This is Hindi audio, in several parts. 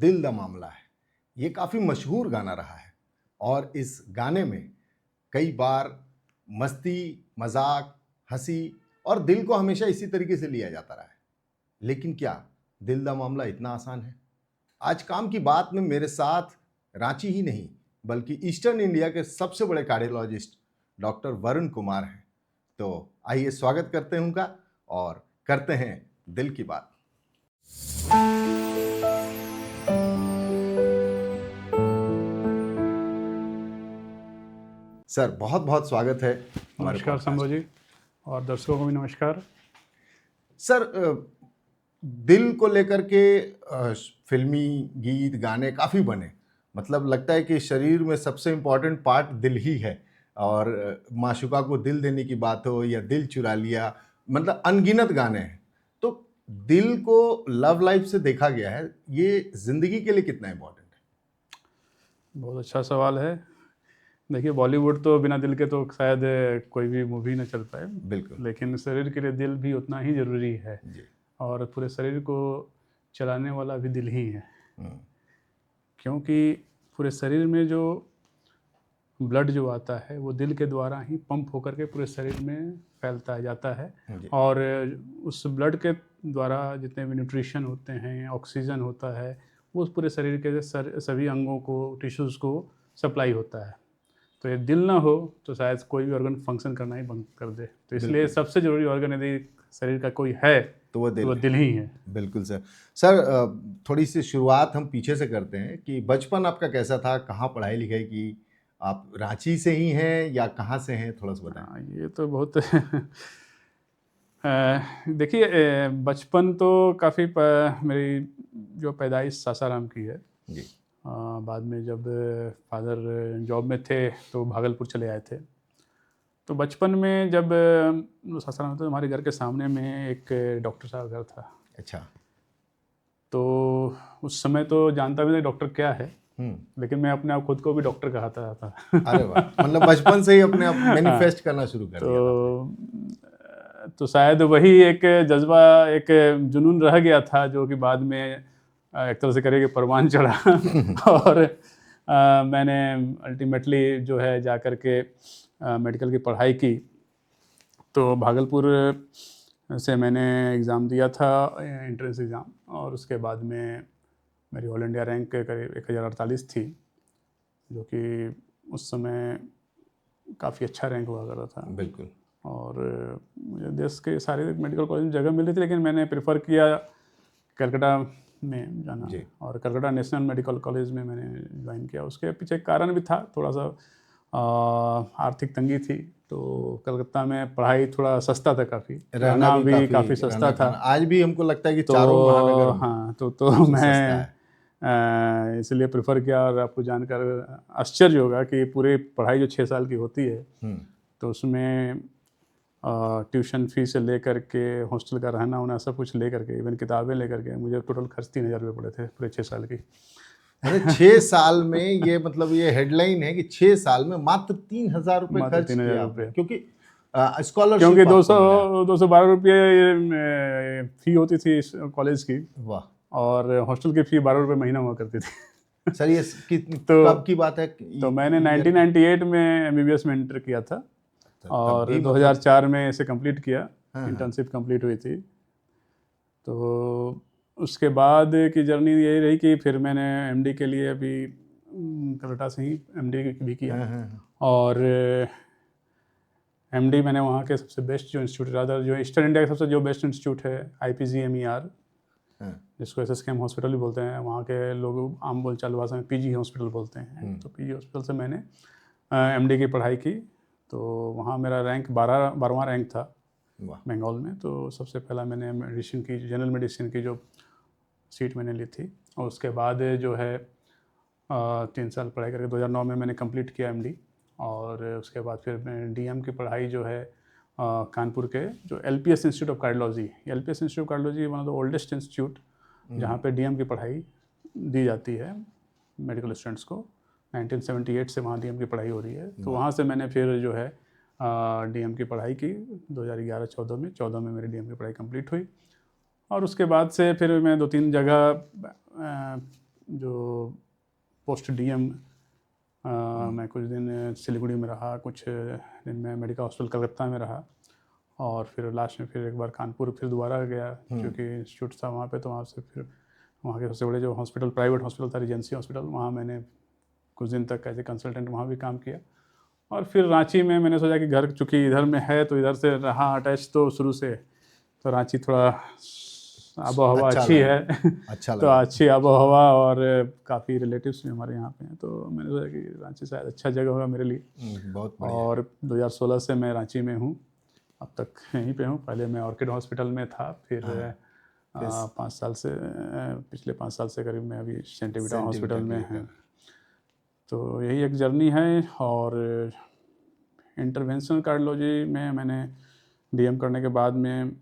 दिल दा मामला है, ये काफ़ी मशहूर गाना रहा है और इस गाने में कई बार मस्ती, मजाक, हंसी और दिल को हमेशा इसी तरीके से लिया जाता रहा है। लेकिन क्या दिल दा मामला इतना आसान है? आज काम की बात में मेरे साथ रांची ही नहीं बल्कि ईस्टर्न इंडिया के सबसे बड़े कार्डियोलॉजिस्ट डॉक्टर वरुण कुमार हैं। तो आइए स्वागत करते हैं उनका और करते हैं दिल की बात। सर बहुत बहुत स्वागत है हमारे नमस्कार पॉडकास्ट शंभू में। जी और दर्शकों को भी नमस्कार। सर दिल को लेकर के फिल्मी गीत गाने काफ़ी बने। मतलब लगता है कि शरीर में सबसे इम्पोर्टेंट पार्ट दिल ही है और माशूका को दिल देने की बात हो या दिल चुरा लिया, मतलब अनगिनत गाने हैं। तो दिल को लव लाइफ से देखा गया है, ये ज़िंदगी के लिए कितना इम्पोर्टेंट है? बहुत अच्छा सवाल है। देखिए, बॉलीवुड तो बिना दिल के तो शायद कोई भी मूवी न चल पाए। बिल्कुल लेकिन शरीर के लिए दिल भी उतना ही ज़रूरी है जी। और पूरे शरीर को चलाने वाला भी दिल ही है। हम्म, क्योंकि पूरे शरीर में जो ब्लड जो आता है वो दिल के द्वारा ही पंप होकर के पूरे शरीर में फैलता जाता है जी। और उस ब्लड के द्वारा जितने भी न्यूट्रिशन होते हैं, ऑक्सीजन होता है, वो पूरे शरीर के सभी अंगों को, टिश्यूज़ को सप्लाई होता है। तो ये दिल ना हो तो शायद कोई भी ऑर्गन फंक्शन करना ही बंद कर दे। तो इसलिए बिल्कुल सबसे ज़रूरी ऑर्गन यदि शरीर का कोई है तो वो तो दिल वो है। दिल ही है। बिल्कुल सर। सर थोड़ी सी शुरुआत हम पीछे से करते हैं कि बचपन आपका कैसा था, कहाँ पढ़ाई लिखाई की, आप रांची से ही हैं या कहाँ से हैं, थोड़ा सा बताएं। हाँ, ये तो बहुत देखिए, बचपन तो काफ़ी मेरी जो पैदाइश सासाराम की है। जी। बाद में जब फादर जॉब में थे तो भागलपुर चले आए थे। तो बचपन में जब सासाराम में, तो हमारे घर के सामने में एक डॉक्टर साहब का घर था। अच्छा। तो उस समय तो जानता भी नहीं डॉक्टर क्या है, हम्म। लेकिन मैं अपने आप खुद को भी डॉक्टर कहता था। अरे वाह, मतलब बचपन से ही अपने आप हाँ, मैनिफेस्ट करना शुरू कर दिया था आपने। तो शायद वही एक जज्बा, एक जुनून रह गया था जो कि बाद में एक तरह से करें कि परवान चढ़ा। और मैंने अल्टीमेटली जो है जा कर के मेडिकल की पढ़ाई की। तो भागलपुर से मैंने एग्ज़ाम दिया था, एंट्रेंस एग्ज़ाम, और उसके बाद में मेरी ऑल इंडिया रैंक करीब 1048 थी, जो कि उस समय काफ़ी अच्छा रैंक हुआ करता था। बिल्कुल। और मुझे देश के सारे मेडिकल कॉलेज में जगह मिली थी, लेकिन मैंने प्रेफर किया कलकत्ता में जाना, जी। और कलकत्ता नेशनल मेडिकल कॉलेज में मैंने ज्वाइन किया। उसके पीछे एक कारण भी था, थोड़ा सा आर्थिक तंगी थी, तो कलकत्ता में पढ़ाई थोड़ा सस्ता था, काफ़ी रहना भी काफ़ी सस्ता था। आज भी हमको लगता है कि तो चारों महानगर में हाँ, तो सबसे सस्ता मैं है। इसलिए प्रेफर किया। और आपको जानकर आश्चर्य होगा कि पूरी पढ़ाई जो 6 साल की होती है, हम्म। तो उसमें ट्यूशन फी से लेकर के हॉस्टल का रहना होना सब कुछ लेकर के, इवन किताबें लेकर के, मुझे टोटल खर्च 3000 रुपये पड़े थे पूरे 6 साल की। अरे 6 साल में, ये मतलब ये हेडलाइन है कि 6 साल में मात्र 3000 रुपये मात्र खर्च 3000 किया आपने, रुपये, क्योंकि क्योंकि स्कॉलरशिप दो आपको सौ मिला। 212 रुपये फ़ी होती थी कॉलेज की, वाह। और हॉस्टल की फ़ी 12 रुपये महीना हुआ करती थी। सर ये तो कब की बात है? तो मैंने ईयर की? 1998 में एमबीबीएस में इंटर किया था, तब और भी मतलब 2004 में इसे कंप्लीट किया। हाँ हाँ। इंटर्नशिप कंप्लीट हुई थी। तो उसके बाद की जर्नी यही रही कि फिर मैंने एमडी के लिए अभी कलकत्ता से ही एमडी भी किया। हाँ हाँ और एमडी मैंने वहाँ के सबसे बेस्ट जो इंस्टीट्यूट रहा था, जो ईस्टर्न इंडिया का सबसे जो बेस्ट इंस्टीट्यूट है, IPGMER, हाँ। जिसको SSKM हॉस्पिटल भी बोलते हैं, वहाँ के लोग आम बोलचाल भाषा में PG हॉस्पिटल बोलते हैं। तो PG हॉस्पिटल से मैंने एमडी की पढ़ाई की। तो वहाँ मेरा रैंक 12वां रैंक था वाह। बंगाल में। तो सबसे पहला मैंने मेडिसिन की, जनरल मेडिसिन की जो सीट मैंने ली थी, और उसके बाद जो है 3 साल पढ़ाई करके 2009 में मैंने कंप्लीट किया एमडी। और उसके बाद फिर मैं डीएम की पढ़ाई जो है कानपुर के जो LPS institute of cardiology, LPS institute of cardiology one of the oldest institute, जहाँ पे डीएम की पढ़ाई दी जाती है मेडिकल स्टूडेंट्स को। 1978 से वहाँ डीएम की पढ़ाई हो रही है। तो वहाँ से मैंने फिर जो है डीएम की पढ़ाई की 2011-14 में। 14 में मेरी डीएम की पढ़ाई कंप्लीट हुई, और उसके बाद से फिर मैं 2-3 जगह जो पोस्ट डीएम मैं कुछ दिन सिलीगुड़ी में रहा, कुछ दिन मैं मेडिकल हॉस्पिटल कलकत्ता में रहा, और फिर लास्ट में फिर एक बार कानपुर फिर दोबारा गया, क्योंकि इंस्टीट्यूट था वहाँ पे। तो वहाँ से फिर वहाँ के सबसे बड़े जो हॉस्पिटल, प्राइवेट हॉस्पिटल था रिजेंसी हॉस्पिटल, वहाँ मैंने कुछ दिन तक एज ए कंसल्टेंट वहाँ भी काम किया। और फिर रांची में मैंने सोचा कि घर चूँकि इधर में है तो इधर से रहा अटैच तो शुरू से, तो रांची थोड़ा आबो हवा अच्छा अच्छी लगा, है अच्छा तो लगा। अच्छी आबो हवा, और काफ़ी रिलेटिव्स भी हमारे यहाँ पे हैं, तो मैंने सोचा कि रांची शायद अच्छा जगह होगा मेरे लिए। बहुत बढ़िया। और 2016 से मैं रांची में हूँ, अब तक यहीं पे हूँ। पहले मैं ऑर्किड हॉस्पिटल में था, फिर 5 साल से पिछले 5 साल से करीब मैं अभी सेंट वीटा हॉस्पिटल में हैं। तो यही एक जर्नी है। और इंटरवेंशनल कार्डियोलॉजी में मैंने डीएम करने के बाद में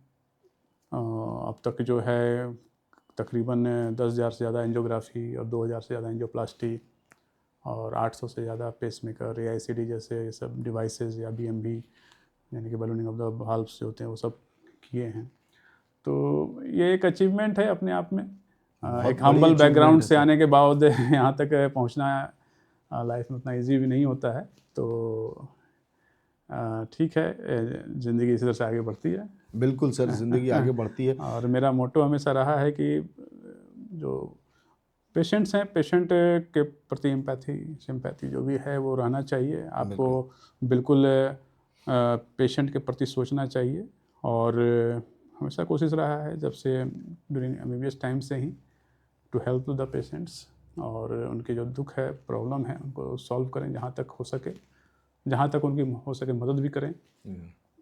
अब तक जो है तकरीबन 10,000 से ज़्यादा एंजियोग्राफी और 2,000 से ज़्यादा एंजियोप्लास्टी और 800 से ज़्यादा पेसमेकर, AICD जैसे ये सब डिवाइसेस, या BMV यानी कि बलूनिंग ऑफ द वाल्व्स जो होते हैं वो सब किए हैं। तो ये एक अचीवमेंट है अपने आप में। एक हम्बल बैकग्राउंड से आने के बाद यहाँ तक पहुँचना लाइफ में उतना ईजी भी नहीं होता है। तो ठीक है, ज़िंदगी इसी तरह से आगे बढ़ती है। बिल्कुल सर, ज़िंदगी आगे बढ़ती है। और मेरा मोटो हमेशा रहा है कि जो पेशेंट्स हैं, पेशेंट के प्रति एम्पैथी, सिंपैथी जो भी है वो रहना चाहिए आपको। बिल्कुल पेशेंट के प्रति सोचना चाहिए। और हमेशा कोशिश रहा है जब से ड्यूरिंग MBBS टाइम से ही, टू हेल्प द पेशेंट्स, और उनके जो दुख है, प्रॉब्लम है, उनको सॉल्व करें जहाँ तक हो सके, जहाँ तक उनकी हो सके मदद भी करें।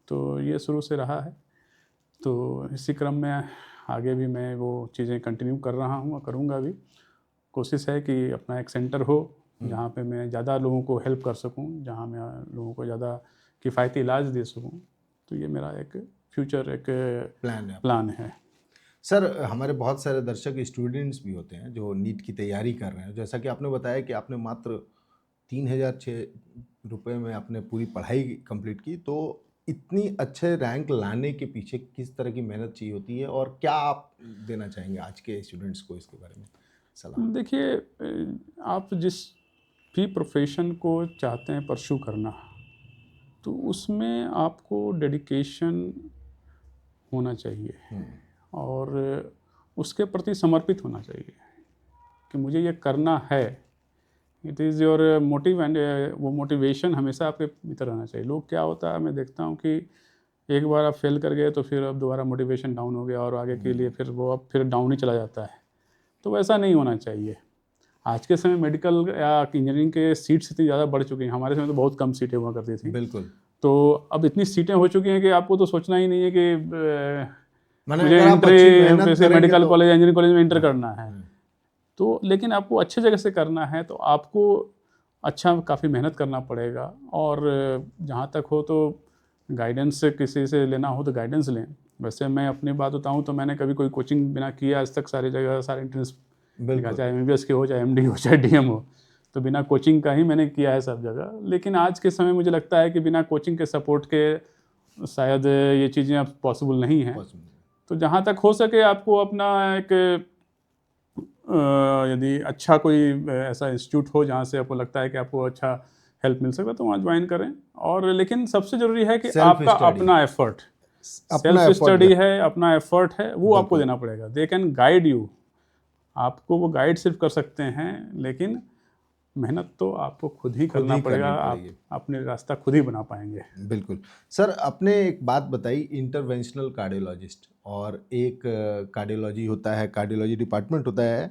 तो ये शुरू से रहा है। तो इसी क्रम में आगे भी मैं वो चीज़ें कंटिन्यू कर रहा हूँ और करूँगा भी। कोशिश है कि अपना एक सेंटर हो जहाँ पे मैं ज़्यादा लोगों को हेल्प कर सकूँ, जहाँ मैं लोगों को ज़्यादा किफ़ायती इलाज दे सकूँ। तो ये मेरा एक फ्यूचर एक प्लान है। सर, हमारे बहुत सारे दर्शक स्टूडेंट्स भी होते हैं जो नीट की तैयारी कर रहे हैं। जैसा कि आपने बताया कि आपने मात्र 3,006 रुपये में आपने पूरी पढ़ाई कंप्लीट की, तो इतनी अच्छे रैंक लाने के पीछे किस तरह की मेहनत चाहिए होती है, और क्या आप देना चाहेंगे आज के स्टूडेंट्स को इसके बारे में सलाह? देखिए, आप जिस भी प्रोफेशन को चाहते हैं परस्यू करना, तो उसमें आपको डेडिकेशन होना चाहिए और उसके प्रति समर्पित होना चाहिए कि मुझे ये करना है। It is your motive, and वो मोटिवेशन हमेशा आपके भीतर रहना चाहिए। लोग क्या होता है, मैं देखता हूँ कि एक बार आप फेल कर गए तो फिर अब दोबारा मोटिवेशन डाउन हो गया और आगे के लिए फिर वो अब फिर डाउन ही चला जाता है। तो वैसा नहीं होना चाहिए। आज के समय मेडिकल या इंजीनियरिंग के सीट्स इतनी ज़्यादा बढ़ चुकी हैं। हमारे समय तो बहुत कम सीटें हुआ करती थी। बिल्कुल। तो अब इतनी सीटें हो चुकी हैं कि आपको तो सोचना ही नहीं है कि मुझे अगर आप अच्छी मेहनत एंट्री करेंगे मेडिकल तो कॉलेज, इंजीनियरिंग कॉलेज में इंटर करना है। तो लेकिन आपको अच्छे जगह से करना है तो आपको अच्छा काफ़ी मेहनत करना पड़ेगा। और जहाँ तक हो तो गाइडेंस किसी से लेना हो तो गाइडेंस लें। वैसे मैं अपनी बात बताऊँ तो मैंने कभी कोई कोचिंग बिना किए आज तक सारी जगह सारे एंट्रेंस लिखा, चाहे MBBS के हो, चाहे MD हो, चाहे DM हो, तो बिना कोचिंग का ही मैंने किया है सब जगह। लेकिन आज के समय मुझे लगता है कि बिना कोचिंग के सपोर्ट के शायद ये चीज़ें अब पॉसिबल नहीं हैं। तो जहाँ तक हो सके आपको अपना एक यदि अच्छा कोई ऐसा इंस्टीट्यूट हो जहाँ से आपको लगता है कि आपको अच्छा हेल्प मिल सकता है तो वहाँ ज्वाइन करें। और लेकिन सबसे ज़रूरी है कि आपका अपना एफर्ट, सेल्फ स्टडी है, अपना एफर्ट है, वो आपको देना पड़ेगा। दे कैन गाइड यू, आपको वो गाइड सिर्फ कर सकते हैं, लेकिन मेहनत तो आपको खुद ही करना पड़ेगा। आप अपने रास्ता खुद ही बना पाएंगे। बिल्कुल सर, आपने एक बात बताई, इंटरवेंशनल कार्डियोलॉजिस्ट और एक कार्डियोलॉजी होता है, कार्डियोलॉजी डिपार्टमेंट होता है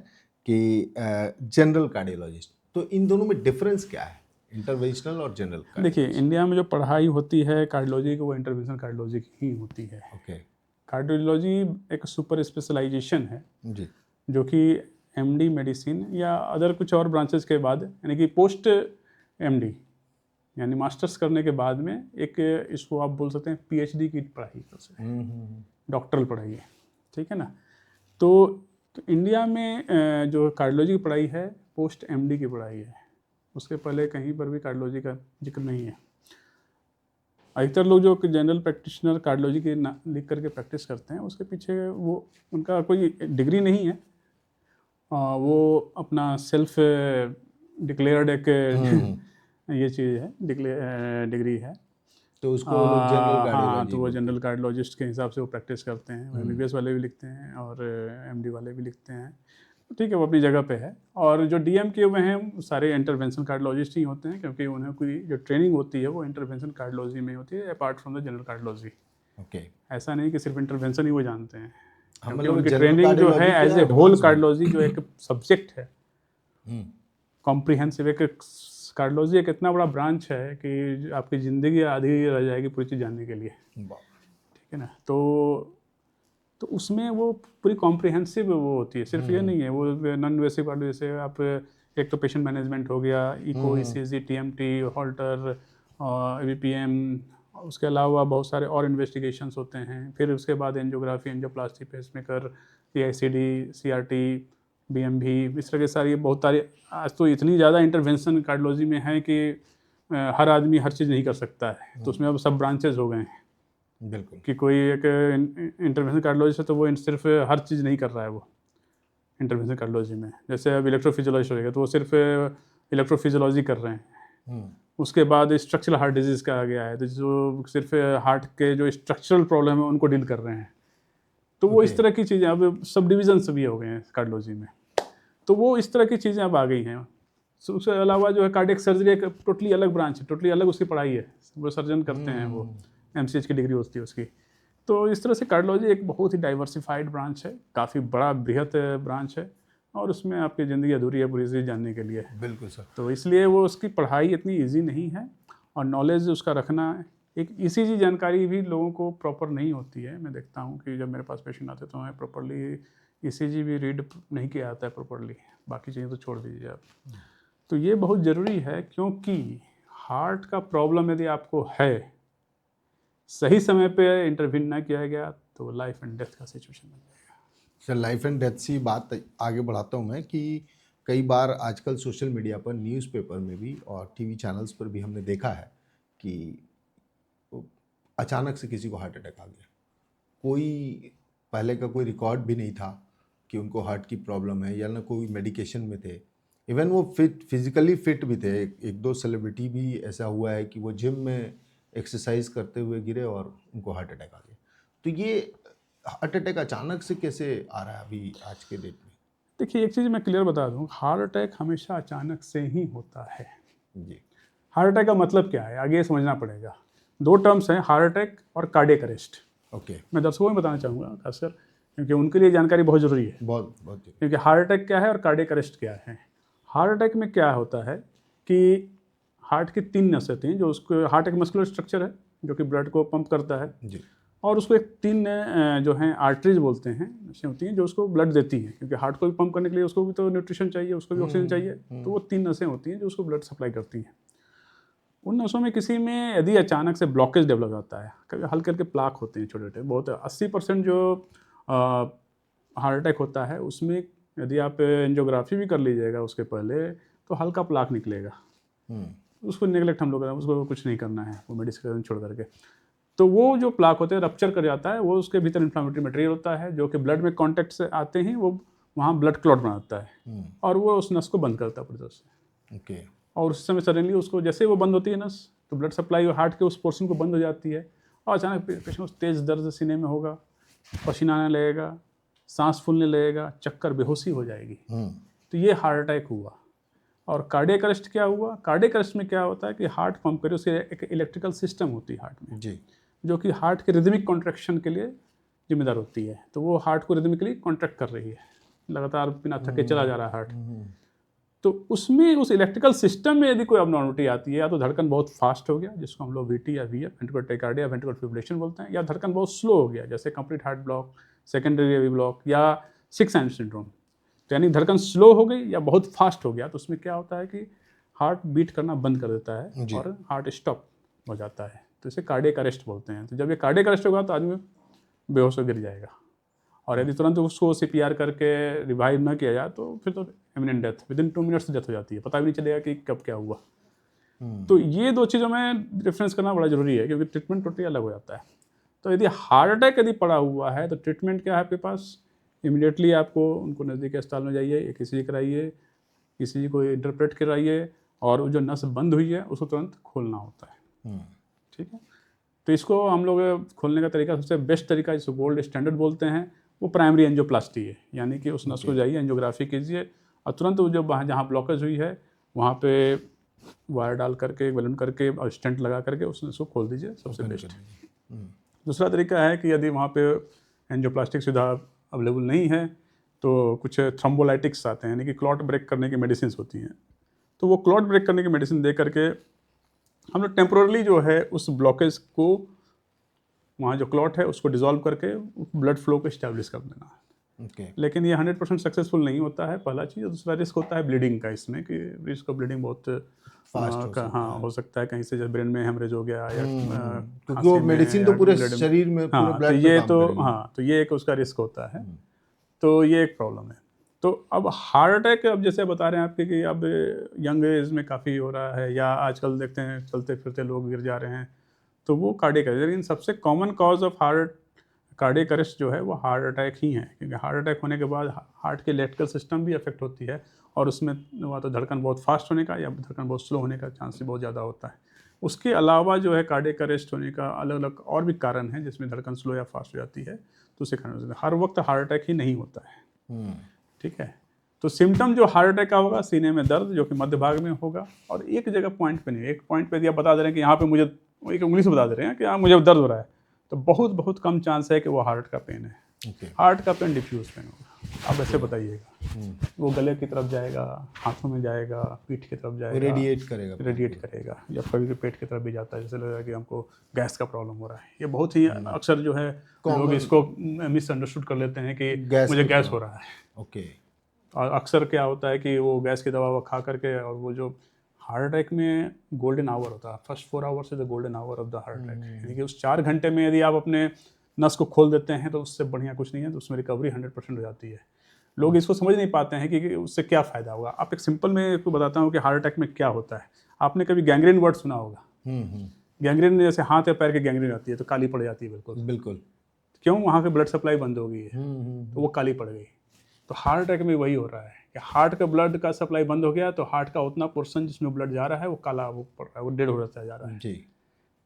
कि जनरल कार्डियोलॉजिस्ट। तो इन दोनों में डिफरेंस क्या है, इंटरवेंशनल और जनरल? देखिए, इंडिया में जो पढ़ाई होती है कार्डियोलॉजी की, वो इंटरवेंशनल कार्डियोलॉजी की ही होती है। ओके। कार्डियोलॉजी एक सुपर स्पेशलाइजेशन है जी, जो कि MD मेडिसिन या अदर कुछ और ब्रांचेस के बाद, यानी कि पोस्ट MD यानी मास्टर्स करने के बाद में एक, इसको आप बोल सकते हैं PhD की पढ़ाई कर सकते हैं, डॉक्टरल पढ़ाई है, ठीक है ना। तो इंडिया में जो कार्डियोलॉजी की पढ़ाई है पोस्ट MD की पढ़ाई है, उसके पहले कहीं पर भी कार्डियोलॉजी का जिक्र नहीं है। अधिकतर लोग जो जनरल प्रैक्टिशनर कार्डियोलॉजी के लिख करके प्रैक्टिस करते हैं, उसके पीछे वो उनका कोई डिग्री नहीं है, वो अपना सेल्फ डिक्लेयर्ड एक ये चीज़ है, डिग्री है। तो उसको वो लोग जनरल हाँ, कार्डियोलॉजी तो वो बोलते हैं। जनरल कार्डियोलॉजिस्ट के हिसाब से वो प्रैक्टिस करते हैं। एमबीबीएस वाले भी लिखते हैं और एमडी वाले भी लिखते हैं। ठीक है, वो अपनी जगह पे है। और जो डीएम किए हुए हैं सारे इंटरवेंशन कार्डियोलॉजिस्ट ही होते हैं, क्योंकि उन्हें कोई जो ट्रेनिंग होती है वो इंटरवेंशन कार्डियोलॉजी में होती है, apart from the general cardiology. Okay. ऐसा नहीं कि सिर्फ इंटरवेंशन ही वो जानते हैं, हाँ, क्योंकि मतलब उनकी जनरल ट्रेनिंग जो है कार्डियोलॉजी एज क्या ए होल एडवांस में। कार्डियोलॉजी जो एक सब्जेक्ट है, हम्म, कॉम्प्रिहेंसिव। एक कार्डियोलॉजी एक इतना बड़ा ब्रांच है कि आपकी ज़िंदगी आधी रह जाएगी पूरी चीज़ जानने के लिए, वाह। ठीक है ना। तो उसमें वो पूरी कॉम्प्रिहेंसिव वो होती है, सिर्फ ये नहीं है वो नॉन इन्वेसिव पार्ट। जैसे आप एक तो पेशेंट मैनेजमेंट हो गया, echo, ECG, TMT, Holter, VPM, उसके अलावा बहुत सारे और इन्वेस्टिगेशंस होते हैं। फिर उसके बाद एंजियोग्राफी, एंजियोप्लास्टी, पेसमेकर, पीआईसीडी, सीआरटी, बीएमवी, इस तरह के सारी बहुत सारी। आज तो इतनी ज़्यादा इंटरवेंशन कार्डियोलॉजी में है कि हर आदमी हर चीज़ नहीं कर सकता है, तो उसमें अब सब ब्रांचेज हो गए हैं बिल्कुल। कि कोई एक इंटरवेंशन कार्डियोलॉजिस्ट है तो वो सिर्फ हर चीज़ नहीं कर रहा है वो इंटरवेंशन कार्डियोलॉजी में। जैसे अब इलेक्ट्रोफिजियोलॉजिस्ट हो गया तो वो सिर्फ इलेक्ट्रोफिजियोलॉजी कर रहे हैं। उसके बाद स्ट्रक्चरल हार्ट डिजीज़ का आ गया है, तो जो सिर्फ हार्ट के जो स्ट्रक्चरल प्रॉब्लम है उनको डील कर रहे हैं। तो वो इस तरह की चीज़ें अब सब डिवीजन भी हो गए हैं कार्डियोलॉजी में, तो वो इस तरह की चीज़ें अब आ गई हैं। उसके अलावा जो है कार्डियक सर्जरी एक टोटली अलग ब्रांच है, टोटली अलग उसकी पढ़ाई है, वो सर्जन करते हैं, वो एमसीएच की डिग्री होती है उसकी। तो इस तरह से कार्डियोलॉजी एक बहुत ही डाइवर्सिफाइड ब्रांच है, काफ़ी बड़ा बृहत ब्रांच है, और उसमें आपकी ज़िंदगी अधूरी है पूरी चीज़ जानने के लिए। बिल्कुल सर। तो इसलिए वो उसकी पढ़ाई इतनी इजी नहीं है, और नॉलेज उसका रखना, एक ईसीजी जानकारी भी लोगों को प्रॉपर नहीं होती है। मैं देखता हूँ कि जब मेरे पास पेशेंट आते तो मैं प्रॉपरली ईसीजी भी रीड नहीं किया जाता है प्रॉपरली, बाकी चीज़ें तो छोड़ दीजिए आप। तो ये बहुत ज़रूरी है, क्योंकि हार्ट का प्रॉब्लम यदि आपको है, सही समय पे इंटरवीन ना किया गया तो लाइफ एंड डेथ का सिचुएशन बन जाएगा। सर, लाइफ एंड डेथ से बात आगे बढ़ाता हूँ मैं कि कई बार आजकल सोशल मीडिया पर, न्यूज़पेपर में भी और टीवी चैनल्स पर भी हमने देखा है कि अचानक से किसी को हार्ट अटैक आ गया। कोई पहले का कोई रिकॉर्ड भी नहीं था कि उनको हार्ट की प्रॉब्लम है, या ना कोई मेडिकेशन में थे। इवन वो फिजिकली फिट भी थे। एक दो सेलिब्रिटी भी ऐसा हुआ है कि वो जिम में एक्सरसाइज करते हुए गिरे और उनको हार्ट अटैक आ गया। तो ये हार्ट अटैक अचानक से कैसे आ रहा है अभी आज के डेट में? देखिए, एक चीज़ मैं क्लियर बता दूं, हार्ट अटैक हमेशा अचानक से ही होता है। जी। हार्ट अटैक का मतलब क्या है, आगे ये समझना पड़ेगा। दो टर्म्स हैं, हार्ट अटैक और कार्डियक अरेस्ट। ओके। मैं दर्शकों में बताना चाहूँगा खासकर, क्योंकि उनके लिए जानकारी बहुत ज़रूरी है। बहुत बहुत जी। क्योंकि हार्ट अटैक क्या है और कार्डियक अरेस्ट क्या है। हार्ट अटैक में क्या होता है कि हार्ट की 3 नसें होती हैं, जो उसको, हार्ट एक मस्कुलर स्ट्रक्चर है जो कि ब्लड को पंप करता है, जी। और उसको एक 3 जो हैं आर्टरीज बोलते हैं, नसें होती हैं जो उसको ब्लड देती हैं, क्योंकि हार्ट को भी पंप करने के लिए उसको भी तो न्यूट्रिशन चाहिए, उसको भी ऑक्सीजन चाहिए। तो वो 3 नसें होती हैं जो उसको ब्लड सप्लाई करती हैं। उन नसों में किसी में यदि अचानक से ब्लॉकेज डेवलप होता है, कभी हल्के हल्के प्लाक होते हैं छोटे छोटे, बहुत 80% जो हार्ट अटैक होता है उसमें यदि आप एंजियोग्राफी भी कर लीजिएगा उसके पहले, तो हल्का प्लाक निकलेगा। उसको नेगलेक्ट हम लोग करें, उसको कुछ नहीं करना है, वो मेडिसिन छोड़ करके। तो वो जो प्लाक होते हैं, रप्चर कर जाता है, वो उसके भीतर इन्फ्लामेटरी मटेरियल होता है जो कि ब्लड में कॉन्टैक्ट से आते हैं, वो वहाँ ब्लड क्लॉट बनाता है और वो उस नस को बंद करता है पूरी तरह से। ओके। और उस समय सडनली उसको, जैसे वो बंद होती है नस, तो ब्लड सप्लाई हार्ट के उस पोर्शन को बंद हो जाती है, और अचानक पेशेंट को तेज़ दर्द सीने में होगा, पसीना आने लगेगा, सांस फूलने लगेगा, चक्कर, बेहोशी हो जाएगी। तो ये हार्ट अटैक हुआ। और कार्डियक अरेस्ट क्या हुआ? कार्डियक अरेस्ट में क्या होता है कि हार्ट पंप करे, उसके एक इलेक्ट्रिकल सिस्टम होती है हार्ट में जी। जो कि हार्ट के रिदमिक कॉन्ट्रैक्शन के लिए जिम्मेदार होती है। तो वो हार्ट को रिदमिकली कॉन्ट्रैक्ट कर रही है, लगातार बिना थके चला जा रहा है हार्ट। तो उसमें उस इलेक्ट्रिकल सिस्टम में यदि कोई अबनॉर्मलिटी आती है, या तो धड़कन बहुत फास्ट हो गया जिसको हम लोग वीटी या VF, ventricular tachycardia, ventricular fibrillation बोलते हैं, या धड़कन बहुत स्लो हो गया जैसे complete heart block, secondary AV block या 6 आइम सिंड्रोम। तो यानी धड़कन स्लो हो गई या बहुत फास्ट हो गया, तो उसमें क्या होता है कि हार्ट बीट करना बंद कर देता है और हार्ट स्टॉप हो जाता है। तो इसे कार्डियक अरेस्ट बोलते हैं। तो जब ये कार्डियक अरेस्ट होगा तो आदमी बेहोश हो गिर जाएगा, और यदि तुरंत उसको सीपीआर करके रिवाइव ना किया जाए तो फिर तो imminent death, within 2 minutes death हो जाती है, पता भी नहीं चलेगा कि कब क्या हुआ। तो ये दो चीज़ों में डिफरेंस करना बड़ा ज़रूरी है, क्योंकि ट्रीटमेंट टोटली अलग हो जाता है। तो यदि हार्ट अटैक यदि पड़ा हुआ है तो ट्रीटमेंट क्या है आपके पास, इमीडिएटली आपको उनको नज़दीक के अस्पताल में जाइए, एक ECG कराइए, ECG को इंटरप्रेट कराइए और वो जो नस बंद हुई है उसको तुरंत खोलना होता है। ठीक है, तो इसको हम लोग खोलने का तरीका, सबसे बेस्ट तरीका जिसको गोल्ड स्टैंडर्ड बोलते हैं, वो प्राइमरी एंजियोप्लास्टी है। यानी कि उस नस को जाइए, एंजियोग्राफी कीजिए और तुरंत वो जो जहाँ ब्लॉकेज हुई है वहाँ पे वायर डाल करके, बलून करके और स्टेंट लगा करके उस नस को खोल दीजिए, सबसे बेस्ट है। दूसरा तरीका है कि यदि वहाँ पे एंजियोप्लास्टिक सुविधा अवेलेबल नहीं है तो कुछ थ्रोम्बोलाइटिक्स आते हैं, यानी कि क्लॉट ब्रेक करने की मेडिसिन होती हैं। तो वो क्लॉट ब्रेक करने की मेडिसिन दे करके हम लोग टेम्पोरली जो है उस ब्लॉकेज को, वहाँ जो क्लॉट है उसको डिसॉल्व करके ब्लड फ्लो को इस्टेब्लिश कर देना है। लेकिन ये 100% सक्सेसफुल नहीं होता है, पहला चीज़। दूसरा रिस्क होता है ब्लीडिंग का, इसमें कि रिस्क ऑफ ब्लीडिंग बहुत फास्ट हो सकता है। कहीं से जब ब्रेन में हेमरेज हो गया या क्योंकि वो मेडिसिन तो पूरे शरीर में, पूरे ब्लड में ये तो तो ये एक उसका रिस्क होता है। तो ये एक प्रॉब्लम है। तो अब हार्ट अटैक, अब जैसे बता रहे हैं आपके कि अब यंग एज में काफ़ी हो रहा है, या आजकल देखते हैं चलते फिरते लोग गिर जा रहे हैं, तो वो कार्डियक अरेस्ट। लेकिन सबसे common cause of cardiac arrest जो है वो हार्ट अटैक ही है, क्योंकि हार्ट अटैक होने के बाद हार्ट के इलेक्ट्रिकल सिस्टम भी अफेक्ट होती है और उसमें वह तो धड़कन बहुत फास्ट होने का या धड़कन बहुत स्लो होने का चांस बहुत ज़्यादा होता है। उसके अलावा जो है कार्डियक अरेस्ट होने का अलग अलग और भी कारण है, जिसमें धड़कन स्लो या फास्ट हो जाती है। तो उससे कारण हर वक्त हार्ट अटैक ही नहीं होता है। ठीक है, तो सिम्टम जो हार्ट अटैक का होगा, सीने में दर्द जो कि मध्य भाग में होगा, और एक जगह पॉइंट पे नहीं, एक पॉइंट पे दिया बता दे रहे हैं कि यहाँ पे मुझे, एक उंगली से बता दे रहे हैं कि यहाँ मुझे दर्द हो रहा है, तो बहुत बहुत कम चांस है कि वो हार्ट का पेन है। हार्ट का पेन डिफ्यूज पेन होगा। आप ऐसे बताइएगा, वो गले की तरफ जाएगा, हाथों में जाएगा, पीठ की तरफ जाएगा, रेडिएट करेगा, या कभी पेट की तरफ भी जाता है, जैसे लगेगा कि हमको गैस का प्रॉब्लम हो रहा है। ये बहुत ही अक्सर जो है लोग इसको मिसअंडरस्टूड कर लेते हैं कि मुझे गैस हो रहा है। और अक्सर क्या होता है कि वो गैस की दवा वो खा करके, और वो जो हार्ट अटैक में गोल्डन आवर होता है, first 4 hours is the golden hour of the heart attack. यानी कि उस 4 घंटे में यदि आप अपने नस को खोल देते हैं तो उससे बढ़िया कुछ नहीं है, तो उसमें रिकवरी 100% हो जाती है। लोग इसको समझ नहीं पाते हैं कि उससे क्या फ़ायदा होगा। आप एक सिंपल में आपको बताता हूँ कि हार्ट अटैक में क्या होता है। आपने कभी गैंग्रीन वर्ड सुना होगा? गैंग्रीन जैसे हाथ या पैर की गैंग्रीन आती है तो काली पड़ जाती है। बिल्कुल। क्यों? वहाँ की ब्लड सप्लाई बंद हो गई है, तो वो काली पड़ गई। तो हार्ट अटैक में वही हो रहा है कि हार्ट का ब्लड का सप्लाई बंद हो गया, तो हार्ट का उतना पोर्शन जिसमें ब्लड जा रहा है वो काला वो पड़ रहा है, वो डेड हो जाता जा रहा है जी।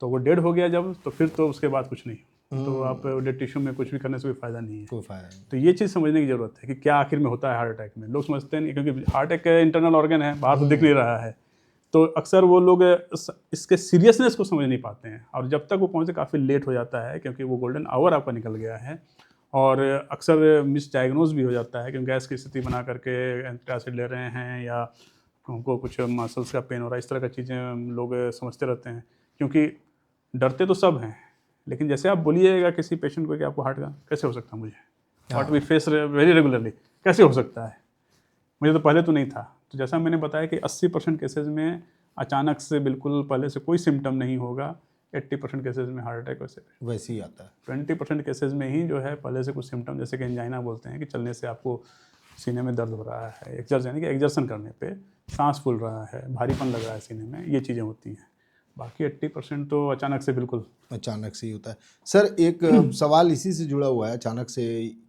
तो वो डेड हो गया जब, तो फिर तो उसके बाद कुछ नहीं, तो आप डेड टिश्यू में कुछ भी करने से कोई फायदा नहीं है, कोई फायदा नहीं। तो ये चीज़ समझने की जरूरत है कि क्या आखिर में होता है हार्ट अटैक में। लोग समझते नहीं, क्योंकि हार्ट एक इंटरनल ऑर्गन है, बाहर तो दिख नहीं रहा है, तो अक्सर वो लोग इसके सीरियसनेस को समझ नहीं पाते हैं, और जब तक वो पहुँचे काफ़ी लेट हो जाता है, क्योंकि वो गोल्डन आवर आपका निकल गया है। और अक्सर मिसडायग्नोज भी हो जाता है, क्योंकि गैस की स्थिति बना करके एंटासिड ले रहे हैं, या उनको कुछ मसल्स का पेन हो रहा है, इस तरह की चीज़ें लोग समझते रहते हैं। क्योंकि डरते तो सब हैं, लेकिन जैसे आप बोलिएगा किसी पेशेंट को कि आपको हार्ट का कैसे हो सकता है, मुझे heart we face very regularly, कैसे हो सकता है, मुझे तो पहले तो नहीं था। तो जैसा मैंने बताया कि 80% केसेज में अचानक से बिल्कुल पहले से कोई सिम्टम नहीं होगा, 80% केसेज में हार्ट अटैक वैसे ही आता है। 20% केसेज में ही जो है पहले से कुछ सिम्टम, जैसे कि एंजाइना बोलते हैं, कि चलने से आपको सीने में दर्द हो रहा है, यानी कि एक्सर्शन करने पे सांस फूल रहा है, भारीपन लग रहा है सीने में, ये चीज़ें होती हैं। बाकी 80% तो अचानक से बिल्कुल अचानक से ही होता है। सर एक सवाल इसी से जुड़ा हुआ है, अचानक से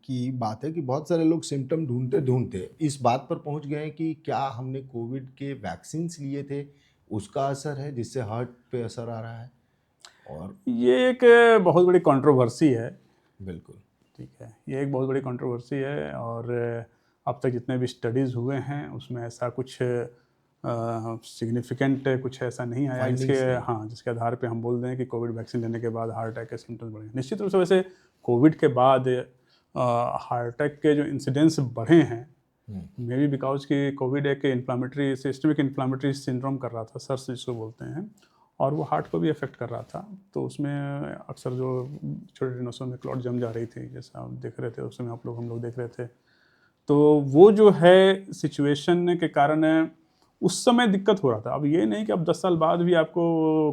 की बात है कि बहुत सारे लोग सिम्टम ढूंढते ढूंढते इस बात पर पहुंच गए कि क्या हमने कोविड के वैक्सीन लिए थे, उसका असर है जिससे हार्ट पे असर आ रहा है। और ये एक बहुत बड़ी कंट्रोवर्सी है। बिल्कुल ठीक है, ये एक बहुत बड़ी कंट्रोवर्सी है, और अब तक जितने भी स्टडीज़ हुए हैं उसमें ऐसा कुछ सिग्निफिकेंट कुछ ऐसा नहीं आया जिसके आधार पे हम बोल दें कि कोविड वैक्सीन लेने के बाद हार्ट अटैक के सिम्टम्स बढ़े। निश्चित रूप से वैसे कोविड के बाद हार्ट अटैक के जो इंसिडेंस बढ़े हैं, मे बी बिकॉज कि कोविड एक इन्फ्लामेटरी सिस्टमिक इन्फ्लामेटरी सिंड्रोम कर रहा था, सर्स जिसको बोलते हैं, और वो हार्ट को भी अफेक्ट कर रहा था। तो उसमें अक्सर जो छोटे नसों में क्लॉट जम जा रही थी, जैसा आप देख रहे थे उस समय हम लोग देख रहे थे। तो वो जो है सिचुएशन के कारण उस समय दिक्कत हो रहा था। अब ये नहीं कि अब 10 साल बाद भी आपको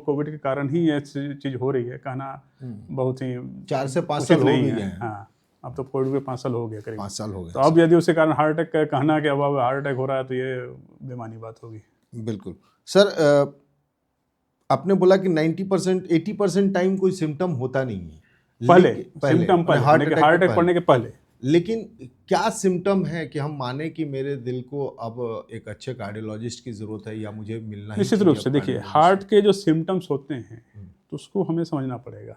कोविड के कारण ही ये चीज़ हो रही है, कहना बहुत ही 4 से 5 साल हो गई है। हाँ, अब तो कोविड के 5 साल हो गया, करीब 5 साल हो गए। तो अब यदि उसके कारण हार्ट अटैक का कहना कि अब हार्ट अटैक हो रहा है, तो ये बेमानी बात होगी। बिल्कुल। सर आपने बोला कि 90% 80% टाइम कोई सिम्टम होता नहीं है पहले हार्ट अटैक पड़ने के पहले लेकिन क्या सिम्टम है कि हम माने कि मेरे दिल को अब एक अच्छे कार्डियोलॉजिस्ट की ज़रूरत है या मुझे मिलना ही निश्चित रूप चाहिए से अब देखिए, कार्डियोलॉजिस्ट हार्ट से? के जो सिम्टम्स होते हैं तो उसको हमें समझना पड़ेगा।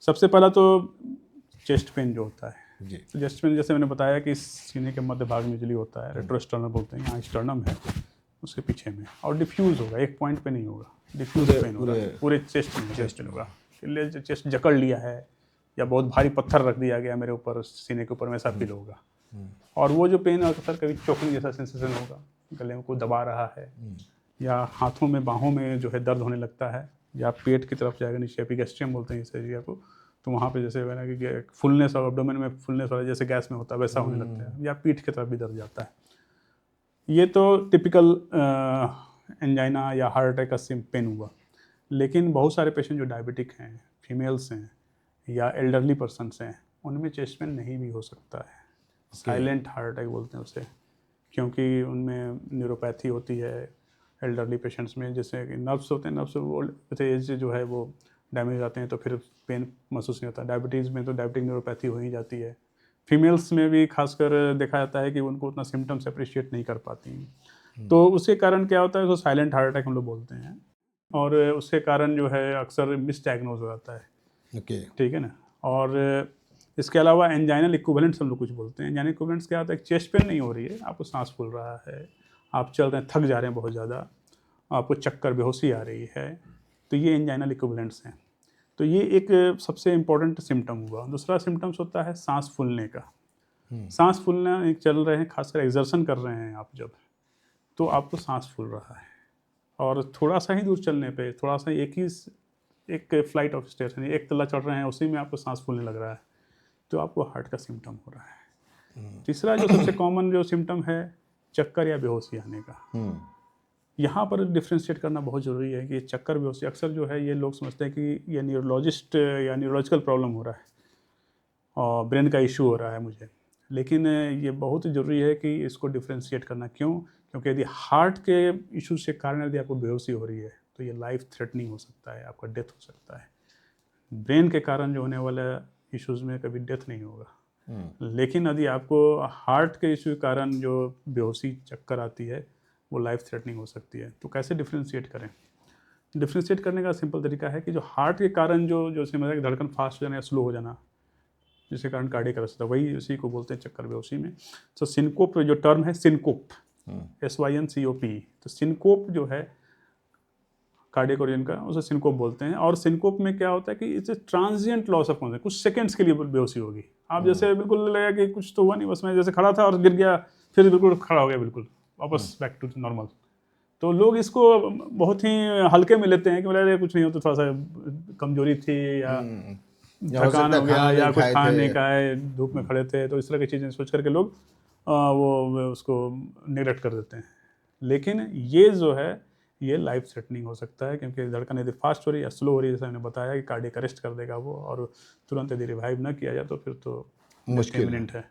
सबसे पहला तो चेस्ट पेन जो होता है, जी। तो चेस्ट पेन जैसे मैंने बताया कि सीने के मध्य भाग में यूजुअली होता है, रेट्रोस्टर्नम बोलते हैं, यहाँ स्टर्नम है उसके पीछे में, और डिफ्यूज़ होगा, एक पॉइंट पे नहीं होगा, डिफ्यूज़ पूरे पेन होगा, पूरे पूरे चेस्ट में चेस्ट पेन होगा। चेस्ट जकड़ लिया है या बहुत भारी पत्थर रख दिया गया मेरे ऊपर, सीने के ऊपर, वैसा फील होगा। और वो जो पेन अक्सर कभी चोकिंग जैसा सेंसेशन होगा, गले में कोई दबा रहा है, या हाथों में बाहों में जो है दर्द होने लगता है, या पेट की तरफ जाएगा, नीचे एपिगैस्ट्रियम बोलते हैं इस एरिया को, तो वहाँ पे जैसे ना कि फुलनेस और एब्डोमेन में फुलनेस वाला जैसे गैस में होता है वैसा होने लगता है, या पीठ की तरफ भी दर्द जाता है। ये तो टिपिकल एंजाइना या हार्ट अटैक का पेन हुआ। लेकिन बहुत सारे पेशेंट जो डायबिटिक हैं, फीमेल्स हैं, या एल्डरली पर्सनस हैं, उनमें चेस्ट पेन नहीं भी हो सकता है। साइलेंट हार्ट अटैक बोलते हैं उसे, क्योंकि उनमें न्यूरोपैथी होती है एल्डरली पेशेंट्स में, जैसे कि नर्व्स होते हैं, नर्व्स ओल्ड एज जो है वो डैमेज आते हैं तो फिर पेन महसूस नहीं होता। डायबिटीज़ में तो डायबिटिक न्यूरोपैथी हो ही जाती है। फीमेल्स में भी खासकर देखा जाता है कि उनको उतना सिम्टम्स अप्रिशिएट नहीं कर पाती हैं, तो उसके कारण क्या होता है, तो साइलेंट हार्ट अटैक हम लोग बोलते हैं, और उसके कारण जो है अक्सर मिसडायग्नोज हो जाता है। ओके। ठीक है ना। और इसके अलावा एंजाइनल इक्विवेलेंट्स हम लोग कुछ बोलते हैं। एंजाइनल इक्विवेलेंट्स क्या होता है, चेस्ट पेन नहीं हो रही है, आपको सांस फूल रहा है, आप चल रहे हैं, थक जा रहे हैं बहुत ज़्यादा, आपको चक्कर बेहोशी आ रही है, तो ये एंजाइनल इक्विवेलेंट्स हैं। तो ये एक सबसे इम्पोर्टेंट सिम्टम हुआ। दूसरा सिम्टम्स होता है सांस फूलने का। सांस फूलना, एक चल रहे हैं, खासकर एक्सर्शन कर रहे हैं आप जब, तो आपको सांस फूल रहा है, और थोड़ा सा ही दूर चलने पे, थोड़ा सा एक फ्लाइट ऑफ स्टेशन, एक तल्ला चढ़ रहे हैं, उसी में आपको सांस फूलने लग रहा है, तो आपको हार्ट का सिम्टम हो रहा है। तीसरा जो सबसे कॉमन जो सिम्टम है, चक्कर या बेहोशी आने का। यहाँ पर डिफ्रेंशिएट करना बहुत ज़रूरी है कि चक्कर बेहोशी अक्सर जो है, ये लोग समझते हैं कि ये न्यूरोलॉजिस्ट या न्यूरोलॉजिकल प्रॉब्लम हो रहा है और ब्रेन का इशू हो रहा है मुझे, लेकिन ये बहुत ज़रूरी है कि इसको डिफ्रेंशिएट करना। क्यों? क्योंकि यदि हार्ट के इशू के कारण यदि आपको बेहोशी हो रही है तो ये लाइफ थ्रेटनिंग हो सकता है, आपका डेथ हो सकता है। ब्रेन के कारण जो होने वाला इश्यूज़ में कभी डेथ नहीं होगा, लेकिन यदि आपको हार्ट के इशू के कारण जो बेहोशी चक्कर आती है वो लाइफ थ्रेटनिंग हो सकती है। तो कैसे डिफ्रेंशिएट करें? डिफ्रेंशिएट करने का सिंपल तरीका है कि जो हार्ट के कारण जो समझ कि धड़कन फास्ट हो जाना या स्लो हो जाना, जिसके कारण कार्डियक अरेस्ट होता है, वही उसी को बोलते हैं चक्कर बेहोशी में। तो सिनकोप जो टर्म है, सिनकोप, SYNCOP, तो सिनकोप जो है कार्डियक ओरिजिन का, उसे सिनकोप बोलते हैं। और सिनकोप में क्या होता है कि it's transient loss of consciousness, कुछ सेकंड्स के लिए बेहोशी होगी। आप जैसे बिल्कुल लगा कि कुछ तो हुआ नहीं, बस मैं जैसे खड़ा था और गिर गया, फिर बिल्कुल खड़ा हो गया, बिल्कुल वापस बैक टू नॉर्मल। तो लोग इसको बहुत ही हल्के में लेते हैं कि बोले कुछ नहीं हो, तो थोड़ा सा कमजोरी थी, या या हो थकान सकता हो है गया, खाना या नहीं कुछ खाए खा नहीं थे। खाए, धूप में खड़े थे, तो इस तरह की चीज़ें सोच करके लोग वो उसको निगलेक्ट कर देते हैं। लेकिन ये जो है, ये लाइफ थ्रेटनिंग हो सकता है, क्योंकि धड़कन यदि फास्ट हो रही है या स्लो हो रही है, जैसे मैंने बताया कि कार्डियक अरेस्ट कर देगा वो, और तुरंत यदि रिवाइव ना किया जाए तो फिर तो मुश्किल है। इमिनेंट है।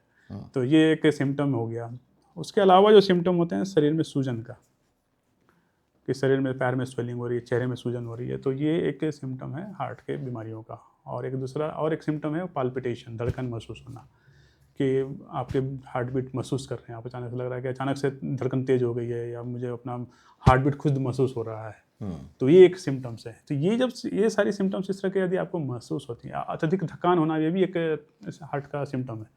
तो ये एक सिम्टम हो गया। उसके अलावा जो सिम्टम होते हैं शरीर में सूजन का, कि शरीर में, पैर में स्वेलिंग हो रही है, चेहरे में सूजन हो रही है, तो ये एक सिम्टम है हार्ट के बीमारियों का। और एक सिम्टम है पाल्पिटेशन, धड़कन महसूस होना, कि आपके हार्ट बीट महसूस कर रहे हैं, आप अचानक से लग रहा है कि अचानक से धड़कन तेज हो गई है, या मुझे अपना हार्ट बीट खुद महसूस हो रहा है। तो ये एक सिम्टम्स है। तो ये जब ये सारी सिम्टम्स इस तरह के यदि आपको महसूस होती है, अत्यधिक थकान होना, ये भी एक हार्ट का सिम्टम है,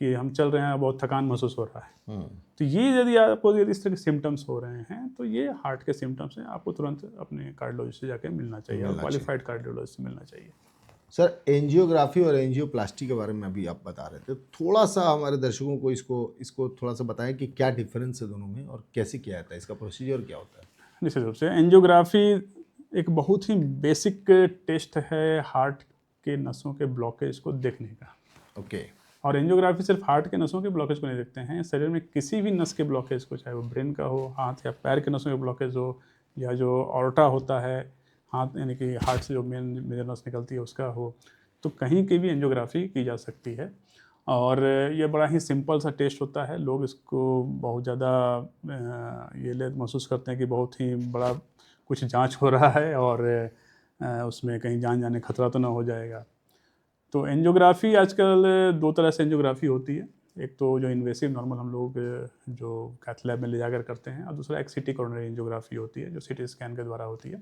कि हम चल रहे हैं, बहुत थकान महसूस हो रहा है। तो ये यदि आपको इस तरह के सिम्टम्स हो रहे हैं, तो ये हार्ट के सिम्टम्स हैं, आपको तुरंत अपने कार्डियोलॉजिस्ट से जाकर मिलना चाहिए, और क्वालिफाइड कार्डियोलॉजिस्ट से मिलना चाहिए। सर, एंजियोग्राफी और एंजियोप्लास्टी के बारे में अभी आप बता रहे थे, थोड़ा सा हमारे दर्शकों को इसको थोड़ा सा बताएं कि क्या डिफरेंस है दोनों में और कैसे किया जाता है, इसका प्रोसीजर क्या होता है। निश्चित रूप से एंजियोग्राफी एक बहुत ही बेसिक टेस्ट है हार्ट के नसों के ब्लॉकेज को देखने का। ओके। और एंजियोग्राफी सिर्फ हार्ट के नसों के ब्लॉकेज को नहीं देखते हैं, शरीर में किसी भी नस के ब्लॉकेज को, चाहे वो ब्रेन का हो, हाथ या पैर के नसों के ब्लॉकेज हो, या जो ऑर्टा होता है हाथ, यानी कि हार्ट से जो मेजर नस निकलती है उसका हो, तो कहीं की भी एंजियोग्राफी की जा सकती है। और ये बड़ा ही सिंपल सा टेस्ट होता है। लोग इसको बहुत ज़्यादा ये महसूस करते हैं कि बहुत ही बड़ा कुछ जांच हो रहा है, और उसमें कहीं जान जाने खतरा तो ना हो जाएगा। तो एंजियोग्राफी आजकल 2 तरह से एंजियोग्राफी होती है। एक तो जो इन्वेसिव नॉर्मल हम लोग जो कैथ लैब में ले जाकर करते हैं, और दूसरा एक सिटी कोरोनरी एंजियोग्राफी होती है जो सीटी स्कैन के द्वारा होती है।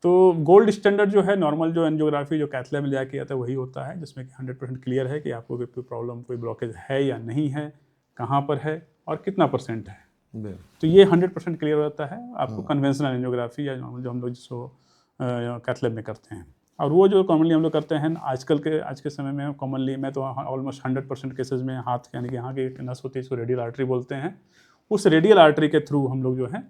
तो गोल्ड स्टैंडर्ड जो है नॉर्मल जो एंजियोग्राफी जो कैथ लैब में ले जाकर किया था वही होता है, जिसमें कि 100% क्लियर है कि आपको कोई प्रॉब्लम, कोई ब्लॉकेज है या नहीं है, कहाँ पर है और कितना % है। तो ये 100% क्लियर हो जाता है आपको कन्वेंशनल एंजियोग्राफी या नॉर्मल जो हम लोग जिसको कैथ लैब में करते हैं। और वो जो कॉमनली हम लोग करते हैं आज के समय में कॉमनली, मैं तो ऑलमोस्ट 100% केसेस में हाथ यानी कि यहाँ की एक नस होती है, इसको रेडियल आर्टरी बोलते हैं, उस रेडियल आर्टरी के थ्रू हम लोग जो है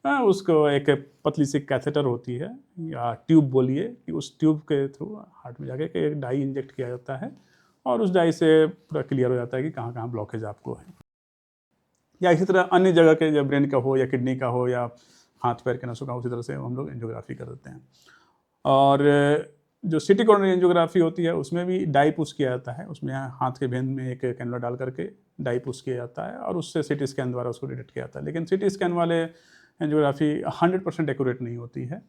उसको एक पतली सी कैथेटर होती है या ट्यूब बोलिए, कि उस ट्यूब के थ्रू हार्ट में जाके एक डाई इंजेक्ट किया जाता है और उस डाई से पूरा क्लियर हो जाता है कि कहाँ कहाँ ब्लॉकेज आपको है। या इसी तरह अन्य जगह के, जब ब्रेन का हो या किडनी का हो या हाथ पैर के नसों का, उसी तरह से हम लोग एंजियोग्राफी कर देते हैं। और जो सिटी कोरोनरी एंजियोग्राफी होती है उसमें भी डाई पुश किया जाता है, उसमें हाथ के भेंद में एक कैनुला डाल करके डाई पुश किया जाता है और उससे सिटी स्कैन द्वारा उसको डिटेक्ट किया जाता है। लेकिन सिटी स्कैन वाले एंजियोग्राफी 100% एक्यूरेट नहीं होती है,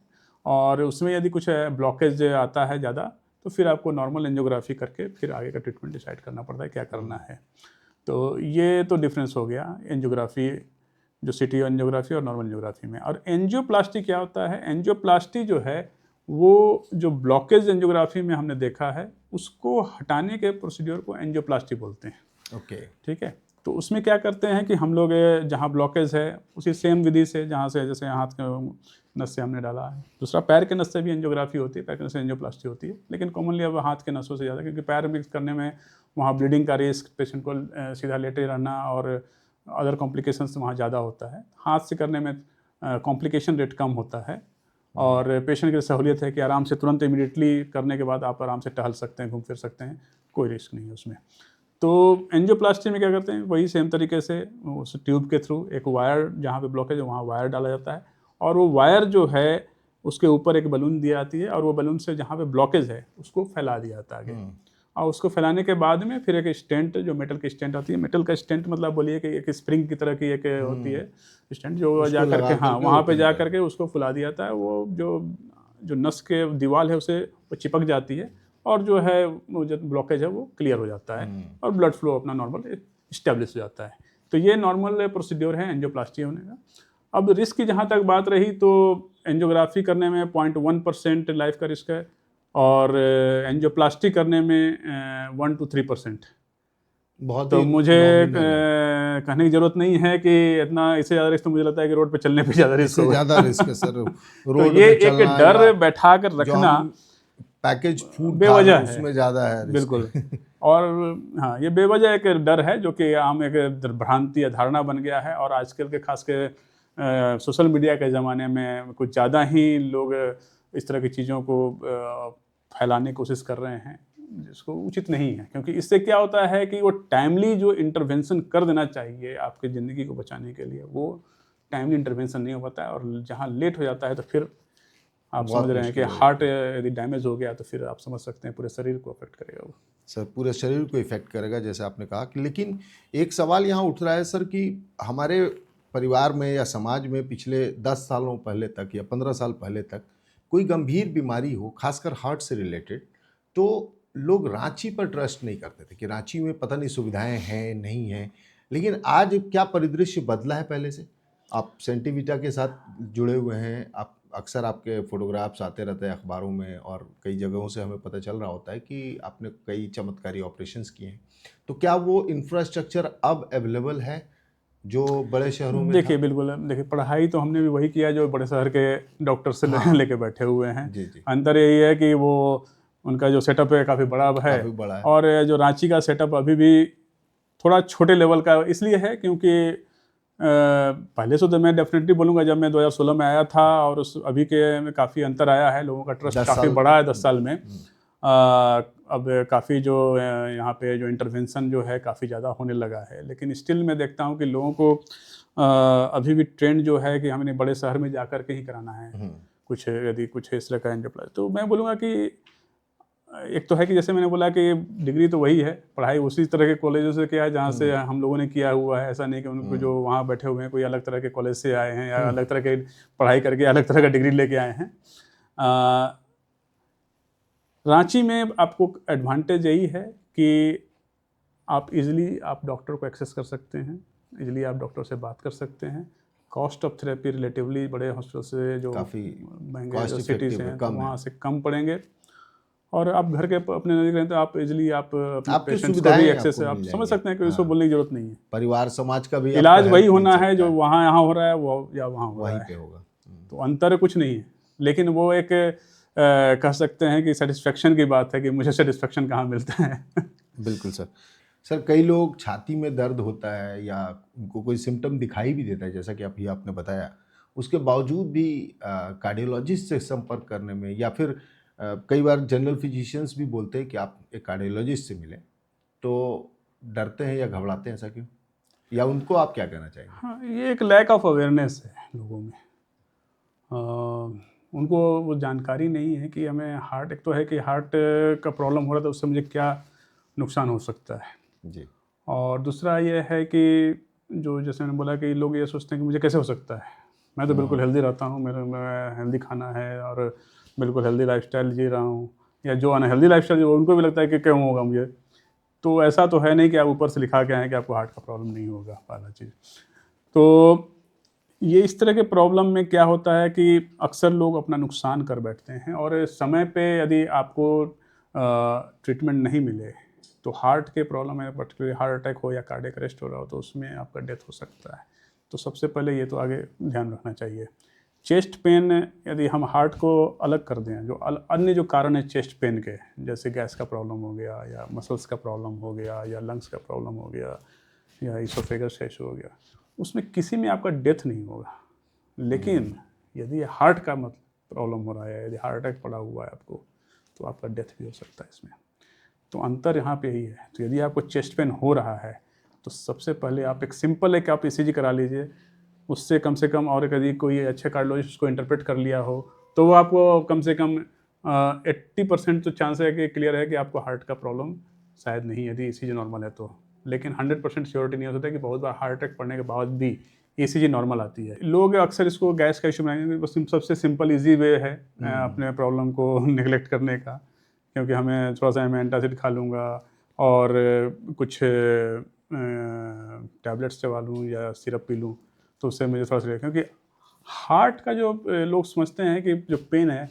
और उसमें यदि कुछ ब्लॉकेज आता है ज़्यादा तो फिर आपको नॉर्मल एंजियोग्राफी करके फिर आगे का ट्रीटमेंट डिसाइड करना पड़ता है क्या करना है। तो ये तो डिफरेंस हो गया एंजियोग्राफी, जो सिटी एंजियोग्राफी और नॉर्मल एंजियोग्राफी में। और एंजियोप्लास्टी क्या होता है? एंजियोप्लास्टी जो है वो जो ब्लॉकेज एंजियोग्राफी में हमने देखा है उसको हटाने के प्रोसीड्योर को एंजियोप्लास्टी बोलते हैं। ओके, ठीक है। तो उसमें क्या करते हैं कि हम लोग जहाँ ब्लॉकेज है उसी सेम विधि से, जहाँ से जैसे हाथ के नस से हमने डाला है, दूसरा पैर के नस से भी एंजियोग्राफी होती है, पैर के नस से एंजियोप्लास्टी होती है, लेकिन कॉमनली अब हाथ के नसों से ज़्यादा, क्योंकि पैर मिक्स करने में वहाँ ब्लीडिंग का रिस्क, पेशेंट को सीधा लेटे रहना और अदर कॉम्प्लिकेशंस वहाँ ज़्यादा होता है। हाथ से करने में कॉम्प्लिकेशन रेट कम होता है और पेशेंट की सहूलियत है कि आराम से तुरंत इमीडिएटली करने के बाद आप आराम से टहल सकते हैं, घूम फिर सकते हैं, कोई रिस्क नहीं है उसमें। तो एंजियोप्लास्टी में क्या करते हैं, वही सेम तरीके से उस ट्यूब के थ्रू एक वायर, जहाँ पे ब्लॉकेज है वहाँ वायर डाला जाता है और वो वायर जो है उसके ऊपर एक बलून दी जाती है और वो बलून से जहाँ पे ब्लॉकेज है उसको फैला दिया जाता है आगे। और उसको फैलाने के बाद में फिर एक स्टेंट, जो मेटल की स्टेंट आती है, मेटल का स्टेंट मतलब बोलिए कि एक स्प्रिंग की तरह की एक होती है स्टेंट, जो जा करके हाँ वहाँ पे जा करके उसको फुला दिया जाता है। वो जो नस के दीवार है उसे वो चिपक जाती है और जो है वो जो ब्लॉकेज है वो क्लियर हो जाता है और ब्लड फ्लो अपना नॉर्मल इस्टेब्लिश हो जाता है। तो ये नॉर्मल प्रोसीड्योर है एंजियोप्लास्टी होने का। अब रिस्क की जहाँ तक बात रही तो एंजियोग्राफी करने में 0.1% लाइफ का रिस्क है और एंजियोप्लास्टी करने में 1 to 3%। बहुत तो ही मुझे nominal है। कहने की जरूरत नहीं है कि इतना, इससे ज़्यादा रिस्क तो मुझे लगता है कि रोड पे चलने पे ज़्यादा रिस्क इससे होगा। ज़्यादा रिस्क है सर, तो रोड ये पे एक चलना डर या बैठा कर जो रखना हम पैकेज फूड खा बेवजह रहे हैं है, उसमें ज़्यादा है रिस्क। बिल्कुल। और हाँ, ये बेवजह एक डर है जो कि आम एक भ्रांति या धारणा बन गया है और आजकल के खास के सोशल मीडिया के ज़माने में कुछ ज़्यादा ही लोग इस तरह की चीज़ों को फैलाने की कोशिश कर रहे हैं, जिसको उचित नहीं है। क्योंकि इससे क्या होता है कि वो टाइमली जो इंटरवेंशन कर देना चाहिए आपकी ज़िंदगी को बचाने के लिए, वो टाइमली इंटरवेंशन नहीं हो पाता है और जहाँ लेट हो जाता है तो फिर आप बहुत समझ रहे हैं कि मुश्किल हो हार्ट यदि डैमेज हो गया तो फिर आप समझ सकते हैं पूरे शरीर को अफेक्ट करेगा वो। सर, पूरे शरीर को इफेक्ट करेगा जैसे आपने कहा कि, लेकिन एक सवाल यहाँ उठ रहा है सर कि हमारे परिवार में या समाज में पिछले 10 सालों पहले तक या 15 साल पहले तक कोई गंभीर बीमारी हो, खासकर हार्ट से रिलेटेड, तो लोग रांची पर ट्रस्ट नहीं करते थे कि रांची में पता नहीं सुविधाएं हैं नहीं हैं। लेकिन आज क्या परिदृश्य बदला है पहले से? आप सेंटीविटा के साथ जुड़े हुए हैं, आप अक्सर आपके फोटोग्राफ्स आते रहते हैं अखबारों में और कई जगहों से हमें पता चल रहा होता है कि आपने कई चमत्कारी ऑपरेशंस किए हैं। तो क्या वो इंफ्रास्ट्रक्चर अब अवेलेबल है जो बड़े शहरों में देखिए था? बिल्कुल, देखिए पढ़ाई तो हमने भी वही किया जो बड़े शहर के डॉक्टर से हाँ। लेके बैठे हुए हैं। जी जी, अंतर यही है कि वो उनका जो सेटअप है काफ़ी बड़ा है काफ़ी बड़ा है। और जो रांची का सेटअप अभी भी थोड़ा छोटे लेवल का इसलिए है क्योंकि पहले से तो मैं डेफिनेटली बोलूँगा जब मैं 2016 में आया था और उस अभी के में काफ़ी अंतर आया है, लोगों का ट्रस्ट 10 काफ़ी साल बढ़ा है 10 साल में। अब काफ़ी जो यहाँ पे जो इंटरवेंशन जो है काफ़ी ज़्यादा होने लगा है, लेकिन स्टिल मैं देखता हूँ कि लोगों को अभी भी ट्रेंड जो है कि हमने बड़े शहर में जा कर के ही कराना है कुछ, यदि कुछ इस तरह का एंटरप्राइज। तो मैं बोलूँगा कि एक तो है कि जैसे मैंने बोला कि डिग्री तो वही है, पढ़ाई उसी तरह के कॉलेजों से किया है जहाँ से हम लोगों ने किया हुआ है। ऐसा नहीं कि उनको जो वहाँ बैठे हुए हैं कोई अलग तरह के कॉलेज से आए हैं या अलग तरह के पढ़ाई करके अलग तरह का डिग्री लेके आए हैं। रांची में आपको एडवांटेज यही है कि आप इजीली आप डॉक्टर को एक्सेस कर सकते हैं, इजीली आप डॉक्टर से बात कर सकते हैं। कॉस्ट ऑफ थेरेपी रिलेटिवली बड़े हॉस्पिटल से जो काफ़ी महंगे cost जो सिटीज़ effective है, हैं तो कम है। वहाँ से कम पड़ेंगे, और आप घर के अपने नज़दीक रहें तो आप इजीली आप अपने आपकी पेशेंट्स को भी सुविधाएं एक्सेस आपको आप मिल समझ जाएंगी। सकते हैं कि उसको हाँ, बोलने की ज़रूरत नहीं है। परिवार समाज का भी आपको इलाज वही हेल्प मिल होना है सकता जो है, वहाँ यहाँ हो रहा है वो या वहाँ हो रहा वहीं है, पे होगा। तो अंतर कुछ नहीं है। लेकिन वो एक कह सकते हैं कि सेटिस्फेक्शन की बात है कि मुझे सेटिस्फेक्शन कहाँ मिलता है। बिल्कुल सर। सर कई लोग छाती में दर्द होता है या उनको कोई सिम्टम दिखाई भी देता है, जैसा कि अभी आपने बताया, उसके बावजूद भी कार्डियोलॉजिस्ट से संपर्क करने में, या फिर कई बार जनरल फिजिशियंस भी बोलते हैं कि आप एक कार्डियोलॉजिस्ट से मिलें, तो डरते हैं या घबराते हैं, ऐसा क्यों? या उनको आप क्या कहना चाहेंगे? हाँ, ये एक लैक ऑफ अवेयरनेस है लोगों में। उनको वो जानकारी नहीं है कि हमें हार्ट, एक तो है कि हार्ट का प्रॉब्लम हो रहा है तो उससे मुझे क्या नुकसान हो सकता है, जी। और दूसरा ये है कि जो जैसे मैंने बोला कि लोग ये सोचते हैं कि मुझे कैसे हो सकता है, मैं तो बिल्कुल हेल्दी रहता हूँ, मैं हेल्दी खाना है और बिल्कुल हेल्दी लाइफस्टाइल जी रहा हूँ, या जो अनहेल्दी लाइफस्टाइल उनको भी लगता है कि क्यों होगा मुझे। तो ऐसा तो है नहीं कि आप ऊपर से लिखा के आएँ कि आपको हार्ट का प्रॉब्लम नहीं होगा, पहला चीज़। तो ये इस तरह के प्रॉब्लम में क्या होता है कि अक्सर लोग अपना नुकसान कर बैठते हैं, और समय पे यदि आपको ट्रीटमेंट नहीं मिले तो हार्ट के प्रॉब्लम है, पर्टिकुलरली हार्ट अटैक हो या कार्डियक अरेस्ट हो रहा हो, तो उसमें आपका डेथ हो सकता है। तो सबसे पहले ये तो आगे ध्यान रखना चाहिए। चेस्ट पेन, यदि हम हार्ट को अलग कर दें, जो अन्य जो कारण है चेस्ट पेन के, जैसे गैस का प्रॉब्लम हो गया या मसल्स का प्रॉब्लम हो गया या लंग्स का प्रॉब्लम हो गया या इसोफेगस का इशू हो गया, उसमें किसी में आपका डेथ नहीं होगा। लेकिन यदि हार्ट का प्रॉब्लम हो रहा है, यदि हार्ट अटैक पड़ा हुआ है आपको, तो आपका डेथ भी हो सकता है इसमें। तो अंतर यहाँ पे यही है। तो यदि आपको चेस्ट पेन हो रहा है तो सबसे पहले आप एक सिंपल एक आप ईसीजी करा लीजिए, उससे कम से कम, और यदि कोई अच्छे कार्डियोलॉजिस्ट उसको इंटरप्रेट कर लिया हो तो वो आपको कम से कम 80% तो चांस है कि क्लियर है कि आपको हार्ट का प्रॉब्लम शायद नहीं, यदि ईसीजी नॉर्मल है तो। लेकिन 100% श्योरिटी नहीं हो सकता कि बहुत बार हार्ट अटैक पड़ने के बाद भी ईसीजी नॉर्मल आती है। लोग अक्सर इसको गैस का इशू बनाएंगे, बस सबसे सिंपल ईजी वे है अपने प्रॉब्लम को निगलेक्ट करने का, क्योंकि हमें थोड़ा सा मैं एंटासिड खा लूँगा और कुछ टैबलेट्स चबा लूँ या सिरप पी लूँ तो उससे मुझे थोड़ा सा, क्योंकि हार्ट का जो लोग समझते हैं कि जो पेन है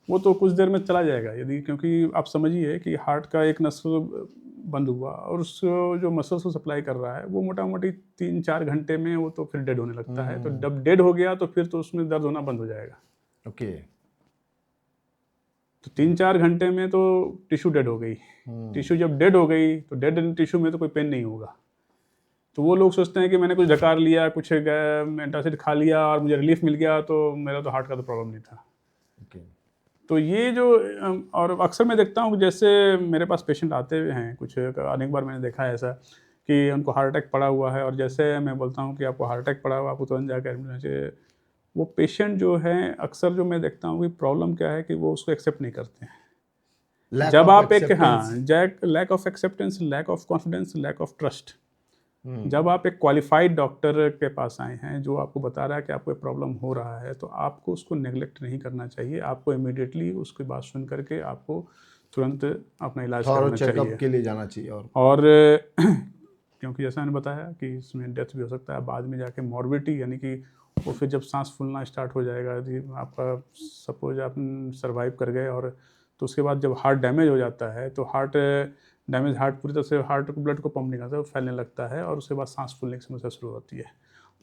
वो तो कुछ देर में चला जाएगा, यदि, क्योंकि आप समझिए कि हार्ट का एक नस बंद हुआ और उस जो मसल्स को सप्लाई कर रहा है वो मोटा मोटी 3-4 घंटे में वो तो फिर डेड होने लगता है। तो जब डेड हो गया तो फिर तो उसमें दर्द होना बंद हो जाएगा। ओके। तो 3-4 घंटे में तो टिश्यू डेड हो गई। टिश्यू जब डेड हो गई तो डेड टिश्यू में तो कोई पेन नहीं होगा। तो वो लोग सोचते हैं कि मैंने कुछ डकार लिया, कुछ एंटासिड खा लिया और मुझे रिलीफ मिल गया तो मेरा तो हार्ट का तो प्रॉब्लम नहीं था। ओके। तो ये जो और अक्सर मैं देखता हूँ कि जैसे मेरे पास पेशेंट आते हैं, कुछ अनेक बार मैंने देखा है ऐसा कि उनको हार्ट अटैक पड़ा हुआ है, और जैसे मैं बोलता हूँ कि आपको हार्ट अटैक पड़ा हुआ, आपको तुरंत जाकर एडमिट होना चाहिए, वो पेशेंट जो है अक्सर जो मैं देखता हूँ कि प्रॉब्लम क्या है कि वो उसको एक्सेप्ट नहीं करते हैं। लैक जब ऑफ आप एक, एक्सेप्टेंस। हाँ, lack of acceptance, lack of confidence, lack of trust. जब आप एक क्वालिफाइड डॉक्टर के पास आए हैं जो आपको बता रहा है कि आपको प्रॉब्लम हो रहा है, तो आपको उसको नेग्लेक्ट नहीं करना चाहिए। आपको इमीडिएटली उसकी बात सुन करके आपको तुरंत अपना इलाज थॉरो कराना चेकअप चाहिए। के लिए जाना चाहिए। और क्योंकि जैसा मैंने बताया कि इसमें डेथ भी हो सकता है बाद में जाके, मॉर्बिडिटी, यानी कि वो फिर जब सांस फूलना स्टार्ट हो जाएगा, यदि आपका सपोज आप सर्वाइव कर गए, और तो उसके बाद जब हार्ट डैमेज हो जाता है तो हार्ट डैमेज, हार्ट पूरी तरह से हार्ट को ब्लड को पंप नहीं करता, वो फैलने लगता है और उसके बाद सांस फूलने की समस्या शुरू होती है।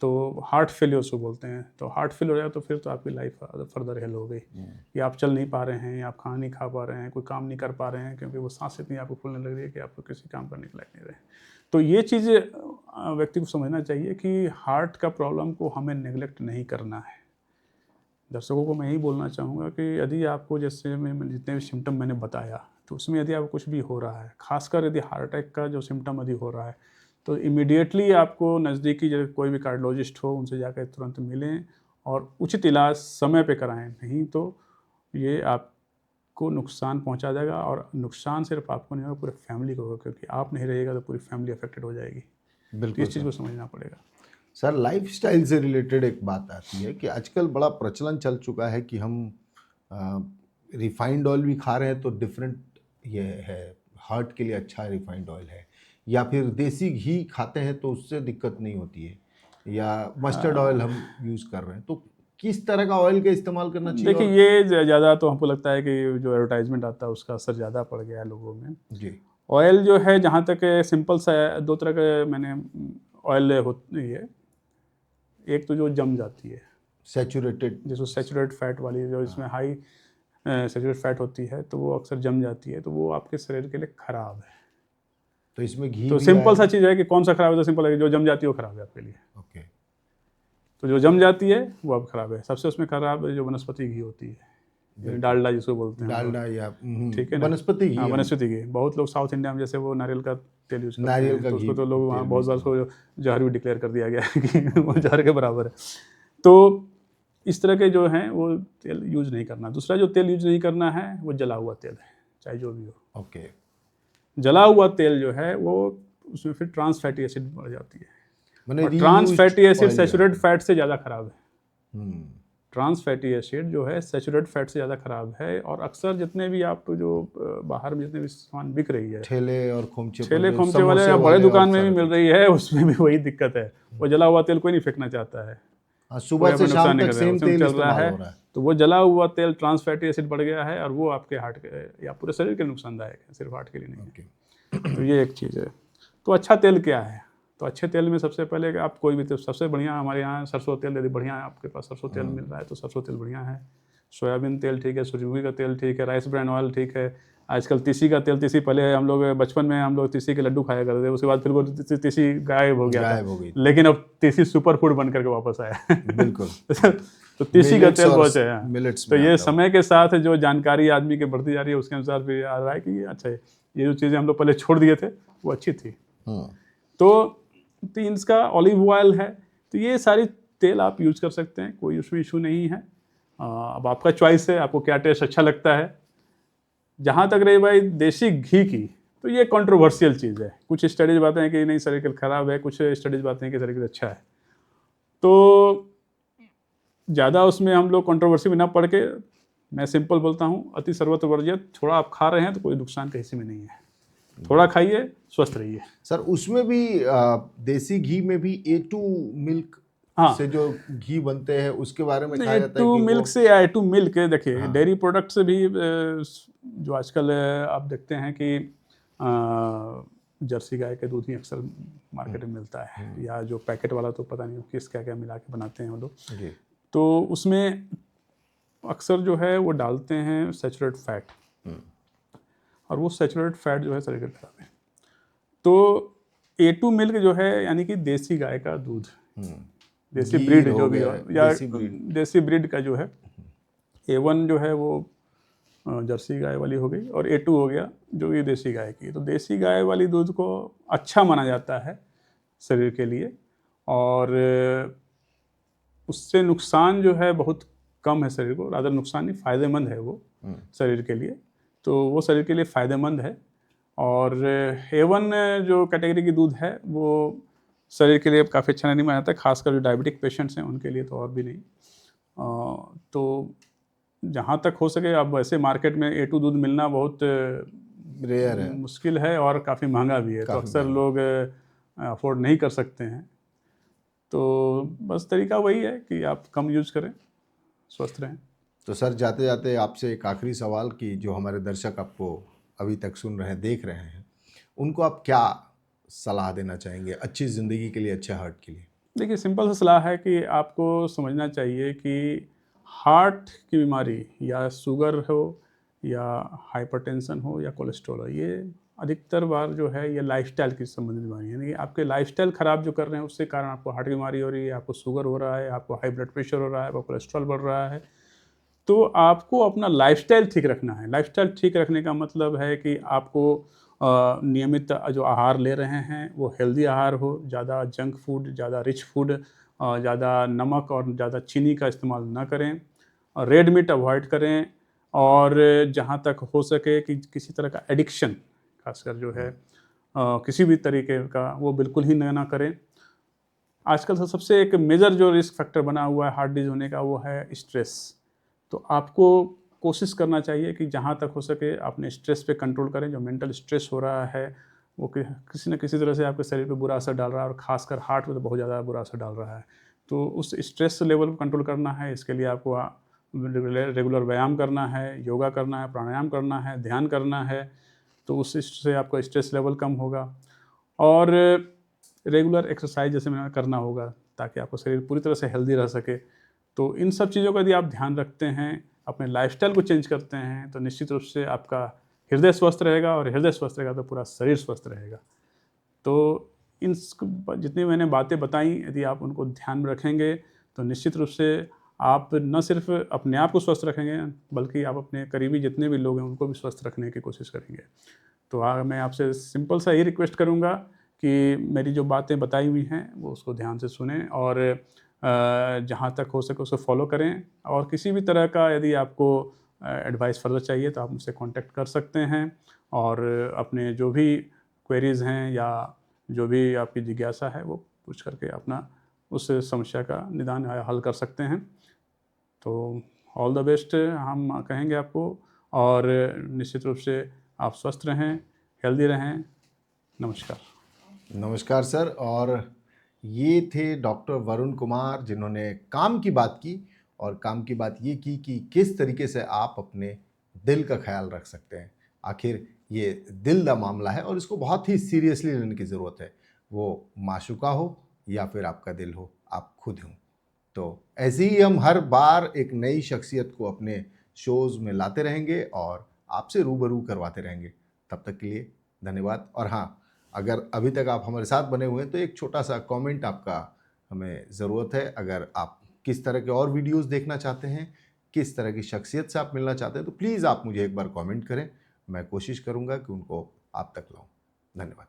तो हार्ट फेलियर उसको बोलते हैं। तो हार्ट फेल हो जाए तो फिर तो आपकी लाइफ फर्दर हेल हो गई, कि आप चल नहीं पा रहे हैं, आप खाना नहीं खा पा रहे हैं, कोई काम नहीं कर पा रहे हैं, क्योंकि वो सांस इतनी आपको फूलने लग रही है कि आपको किसी काम करने के लायक नहीं रहे। तो ये चीज़ व्यक्ति को समझना चाहिए कि हार्ट का प्रॉब्लम को हमें नेग्लेक्ट नहीं करना है। दर्शकों को मैं यही बोलना चाहूँगा कि यदि आपको, जैसे मैं जितने भी सिम्टम मैंने बताया, तो उसमें यदि आपको कुछ भी हो रहा है, खासकर यदि हार्ट अटैक का जो सिम्टम यदि हो रहा है, तो इमीडिएटली आपको नज़दीकी जो कोई भी कार्डियोलॉजिस्ट हो उनसे जाकर तुरंत मिलें और उचित इलाज समय पे कराएं, नहीं तो ये आपको नुकसान पहुंचा जाएगा, और नुकसान सिर्फ आपको नहीं होगा, पूरे फैमिली को होगा, क्योंकि आप नहीं रहेगा तो पूरी फैमिली अफेक्टेड हो जाएगी। तो बिल्कुल इस चीज़ सर। को समझना पड़ेगा। सर लाइफस्टाइल से रिलेटेड एक बात आती है कि आजकल बड़ा प्रचलन चल चुका है कि हम रिफाइंड ऑयल भी खा रहे हैं तो डिफरेंट ये है, हार्ट के लिए अच्छा रिफाइंड ऑयल है, या फिर देसी घी खाते हैं तो उससे दिक्कत नहीं होती है, या मस्टर्ड ऑयल हम यूज़ कर रहे हैं, तो किस तरह का ऑयल का इस्तेमाल करना चाहिए? देखिए, ये ज़्यादा तो हमको लगता है कि जो एडवर्टाइजमेंट आता है उसका असर ज़्यादा पड़ गया है लोगों में। जी। ऑयल जो है, जहाँ तक सिंपल सा है, दो तरह के मैंने ऑयल होती है। एक तो जो जम जाती है, सैचुरेटेड। जिसको सैचुरेट फैट वाली, जो इसमें हाई सैचुरेट फैट होती है, तो वो अक्सर जम जाती है, तो वो आपके शरीर के लिए ख़राब है। तो इसमें घी तो भी सिंपल सा आएगा? चीज़ है कि कौन सा ख़राब है, तो सिंपल है कि जो जम जाती है वो ख़राब है आपके लिए। ओके। तो जो जम जाती है वो अब ख़राब है। सबसे उसमें ख़राब जो वनस्पति घी होती है, डालडा जिसको बोलते हैं हम लोग। डालडा या ठीक है ना, वनस्पति घी हाँ, हम- वनस्पति घी। बहुत लोग साउथ इंडिया में जैसे वो नारियल का तेल यूज़ करते नारियल हैं, का तो घी उसको तो लोग वहाँ तेल बहुत भी बार उसको जहर भी डिक्लेयर कर दिया गया है कि वो जहर के बराबर है। तो इस तरह के जो हैं वो तेल यूज़ नहीं करना। दूसरा जो तेल यूज़ नहीं करना है वो जला हुआ तेल है, चाहे जो भी हो। ओके। जला हुआ तेल जो है वो, उसमें फिर ट्रांस फैटी एसिड बढ़ जाती है, मैंने और trans reused fatty acid oil saturate है। फैट से ज़्यादा खराब है। हम्म। ट्रांस फैटी एसिड जो है सैचुरेट फैट से ज़्यादा खराब है, और अक्सर जितने भी आप जो बाहर में जितने भी सामान बिक रही है, ठेले और खोमचे पर ठेले जो खोमचे वाले समोसे या बड़े वाले दुकान और में भी सारा मिल कुछ। रही है, उसमें भी वही दिक्कत है। वो जला हुआ तेल कोई नहीं फेंकना चाहता है, हाँ, कोई सुबह से हमें नुकसान शाम नहीं तक कर रहा है, सेम उसमें तेल चल रहा इस्तेमाल है। हो रहा है। तो वो जला हुआ तेल ट्रांस फैटी एसिड बढ़ गया है, और वो आपके हार्ट के या पूरे शरीर के लिए नुकसानदायक है, सिर्फ हार्ट के लिए नहीं है। ओके। तो ये एक चीज़ है। तो अच्छा तेल क्या है? तो अच्छे तेल में सबसे पहले कि आप कोई भी तेल, सबसे बढ़िया हमारे यहाँ सरसों तेल, यदि बढ़िया है आपके पास सरसों तेल मिल रहा है तो सरसों तेल बढ़िया है। सोयाबीन तेल ठीक है, सूरजमुखी का तेल ठीक है, राइस ब्रांड ऑयल ठीक है। आजकल तीसी का तेल, तीसी पहले हम लोग बचपन में हम लोग तीसी के लड्डू खाया करते थे, उसके बाद फिर वो तीसी गायब हो गया था, गायब हो गई। लेकिन अब तीसी सुपर फूड बन करके वापस आया। बिल्कुल। तो तीसी का मिलेट्स तेल और बहुत है। मिलेट्स तो में ये आता है वो। समय के साथ जो जानकारी आदमी की बढ़ती जा रही है, उसके अनुसार फिर आ रहा है कि अच्छा, ये जो चीज़ें हम लोग पहले छोड़ दिए थे वो अच्छी थी। हम्म। तो इसका ऑलिव ऑयल है, तो ये सारी तेल आप यूज कर सकते हैं, कोई उसमें इशू नहीं है। अब आपका चॉइस है, आपको क्या टेस्ट अच्छा लगता है। जहाँ तक रही भाई देसी घी की, तो ये कंट्रोवर्शियल चीज़ है। कुछ स्टडीज बातें हैं कि नहीं शरीर के लिए खराब है, कुछ स्टडीज बातें हैं कि शरीर के लिए अच्छा है। तो ज़्यादा उसमें हम लोग कंट्रोवर्सी में ना पड़ के, मैं सिंपल बोलता हूँ, अति सर्वत्र वर्जित। थोड़ा आप खा रहे हैं तो कोई नुकसान कहीं से में नहीं है, थोड़ा खाइए, स्वस्थ रहिए। सर, उसमें भी देसी घी में भी A2 मिल्क हाँ, से जो घी बनते हैं उसके बारे में कहा जाता है A2 कि मिल्क वो से या A2 मिल्क, देखिए हाँ। डेयरी प्रोडक्ट से भी जो आजकल आप देखते हैं कि जर्सी गाय के दूध ही अक्सर मार्केट में मिलता है, या जो पैकेट वाला तो पता नहीं किस क्या क्या मिला के बनाते हैं वो लोग। जी। तो उसमें अक्सर जो है वो डालते हैं सैचुरेट फैट, और वो सैचुरेट फैट जो है शरीर के लिए खराब है। तो A2 मिल्क जो है यानी कि देसी गाय का दूध, देसी घी ब्रीड हो जो भी गया, हो, या देसी ब्रीड। देसी ब्रीड का जो है, A1 जो है वो जर्सी गाय वाली हो गई, और A2 हो गया जो कि देसी गाय की। तो देसी गाय वाली दूध को अच्छा माना जाता है शरीर के लिए, और उससे नुकसान जो है बहुत कम है शरीर को, ज़्यादा नुकसान नहीं, फ़ायदेमंद है वो शरीर के लिए। तो वो शरीर के लिए फ़ायदेमंद है। और A1 जो कैटेगरी की दूध है वो शरीर के लिए काफ़ी अच्छा नहीं माना जाता है, खासकर जो डायबिटिक पेशेंट्स हैं उनके लिए तो और भी नहीं। तो जहाँ तक हो सके, अब वैसे मार्केट में A2 दूध मिलना बहुत रेयर है। मुश्किल है, और काफ़ी महंगा भी है, तो काफी अक्सर लोग अफोर्ड नहीं कर सकते हैं। तो बस तरीका वही है कि आप कम यूज करें, स्वस्थ रहें। तो सर, जाते जाते आपसे एक आखिरी सवाल कि जो हमारे दर्शक आपको अभी तक सुन रहे हैं, देख रहे हैं, उनको आप क्या सलाह देना चाहेंगे अच्छी ज़िंदगी के लिए, अच्छे हार्ट के लिए? देखिए, सिंपल सा सलाह है कि आपको समझना चाहिए कि हार्ट की बीमारी, या शुगर हो, या हाइपरटेंशन हो, या कोलेस्ट्रॉल हो, ये अधिकतर बार जो है ये लाइफस्टाइल की संबंधित बीमारी है। यानी कि आपके लाइफस्टाइल ख़राब जो कर रहे हैं उसके कारण आपको हार्ट की बीमारी हो रही है, आपको शुगर हो रहा है, आपको हाई ब्लड प्रेशर हो रहा है, आपको कोलेस्ट्रॉल बढ़ रहा है। तो आपको अपना लाइफस्टाइल ठीक रखना है। लाइफस्टाइल ठीक रखने का मतलब है कि आपको नियमित जो आहार ले रहे हैं वो हेल्दी आहार हो, ज़्यादा जंक फूड, ज़्यादा रिच फूड, ज़्यादा नमक और ज़्यादा चीनी का इस्तेमाल ना करें, और रेड मीट अवॉइड करें, और जहाँ तक हो सके कि किसी तरह का एडिक्शन, खासकर जो है किसी भी तरीके का, वो बिल्कुल ही ना करें। आजकल तो सबसे एक मेजर जो रिस्क फैक्टर बना हुआ है हार्ट डिजीज होने का, वो है स्ट्रेस। तो आपको कोशिश करना चाहिए कि जहाँ तक हो सके अपने स्ट्रेस पे कंट्रोल करें। जो मेंटल स्ट्रेस हो रहा है वो किसी न किसी तरह से आपके शरीर पे बुरा असर डाल रहा है और ख़ासकर हार्ट पे तो बहुत ज़्यादा बुरा असर डाल रहा है। तो उस स्ट्रेस लेवल को कंट्रोल करना है, इसके लिए आपको रेगुलर व्यायाम करना है, योगा करना है, प्राणायाम करना है, ध्यान करना है, तो उससे आपका स्ट्रेस लेवल कम होगा। और रेगुलर एक्सरसाइज जैसे मैंने करना होगा ताकि आपका शरीर पूरी तरह से हेल्दी रह सके। तो इन सब चीज़ों का यदि आप ध्यान रखते हैं, अपने लाइफ़स्टाइल को चेंज करते हैं, तो निश्चित रूप से आपका हृदय स्वस्थ रहेगा और हृदय स्वस्थ रहेगा तो पूरा शरीर स्वस्थ रहेगा। तो इन जितनी मैंने बातें बताई, यदि आप उनको ध्यान में रखेंगे तो निश्चित रूप से आप न सिर्फ अपने आप को स्वस्थ रखेंगे बल्कि आप अपने करीबी जितने भी लोग हैं उनको भी स्वस्थ रखने की कोशिश करेंगे। तो मैं आपसे सिंपल सा यही रिक्वेस्ट करूँगा कि मेरी जो बातें बताई हुई हैं वो उसको ध्यान से सुनें और जहाँ तक हो सके उसे फॉलो करें। और किसी भी तरह का यदि आपको एडवाइस फर्दर चाहिए तो आप मुझसे कांटेक्ट कर सकते हैं और अपने जो भी क्वेरीज़ हैं या जो भी आपकी जिज्ञासा है वो पूछ करके अपना उस समस्या का निदान या हल कर सकते हैं। तो ऑल द बेस्ट हम कहेंगे आपको और निश्चित रूप से आप स्वस्थ रहें, हेल्दी रहें। नमस्कार। नमस्कार सर। और ये थे डॉक्टर वरुण कुमार जिन्होंने काम की बात की, और काम की बात ये की कि किस तरीके से आप अपने दिल का ख्याल रख सकते हैं। आखिर ये दिल का मामला है और इसको बहुत ही सीरियसली लेने की ज़रूरत है, वो माशूका हो या फिर आपका दिल हो, आप खुद हों। तो ऐसे ही हम हर बार एक नई शख्सियत को अपने शोज़ में लाते रहेंगे और आपसे रूबरू करवाते रहेंगे। तब तक के लिए धन्यवाद। और हाँ, अगर अभी तक आप हमारे साथ बने हुए हैं तो एक छोटा सा कमेंट आपका हमें ज़रूरत है। अगर आप किस तरह के और वीडियोस देखना चाहते हैं, किस तरह की शख्सियत से आप मिलना चाहते हैं, तो प्लीज़ आप मुझे एक बार कमेंट करें। मैं कोशिश करूँगा कि उनको आप तक लाऊं। धन्यवाद।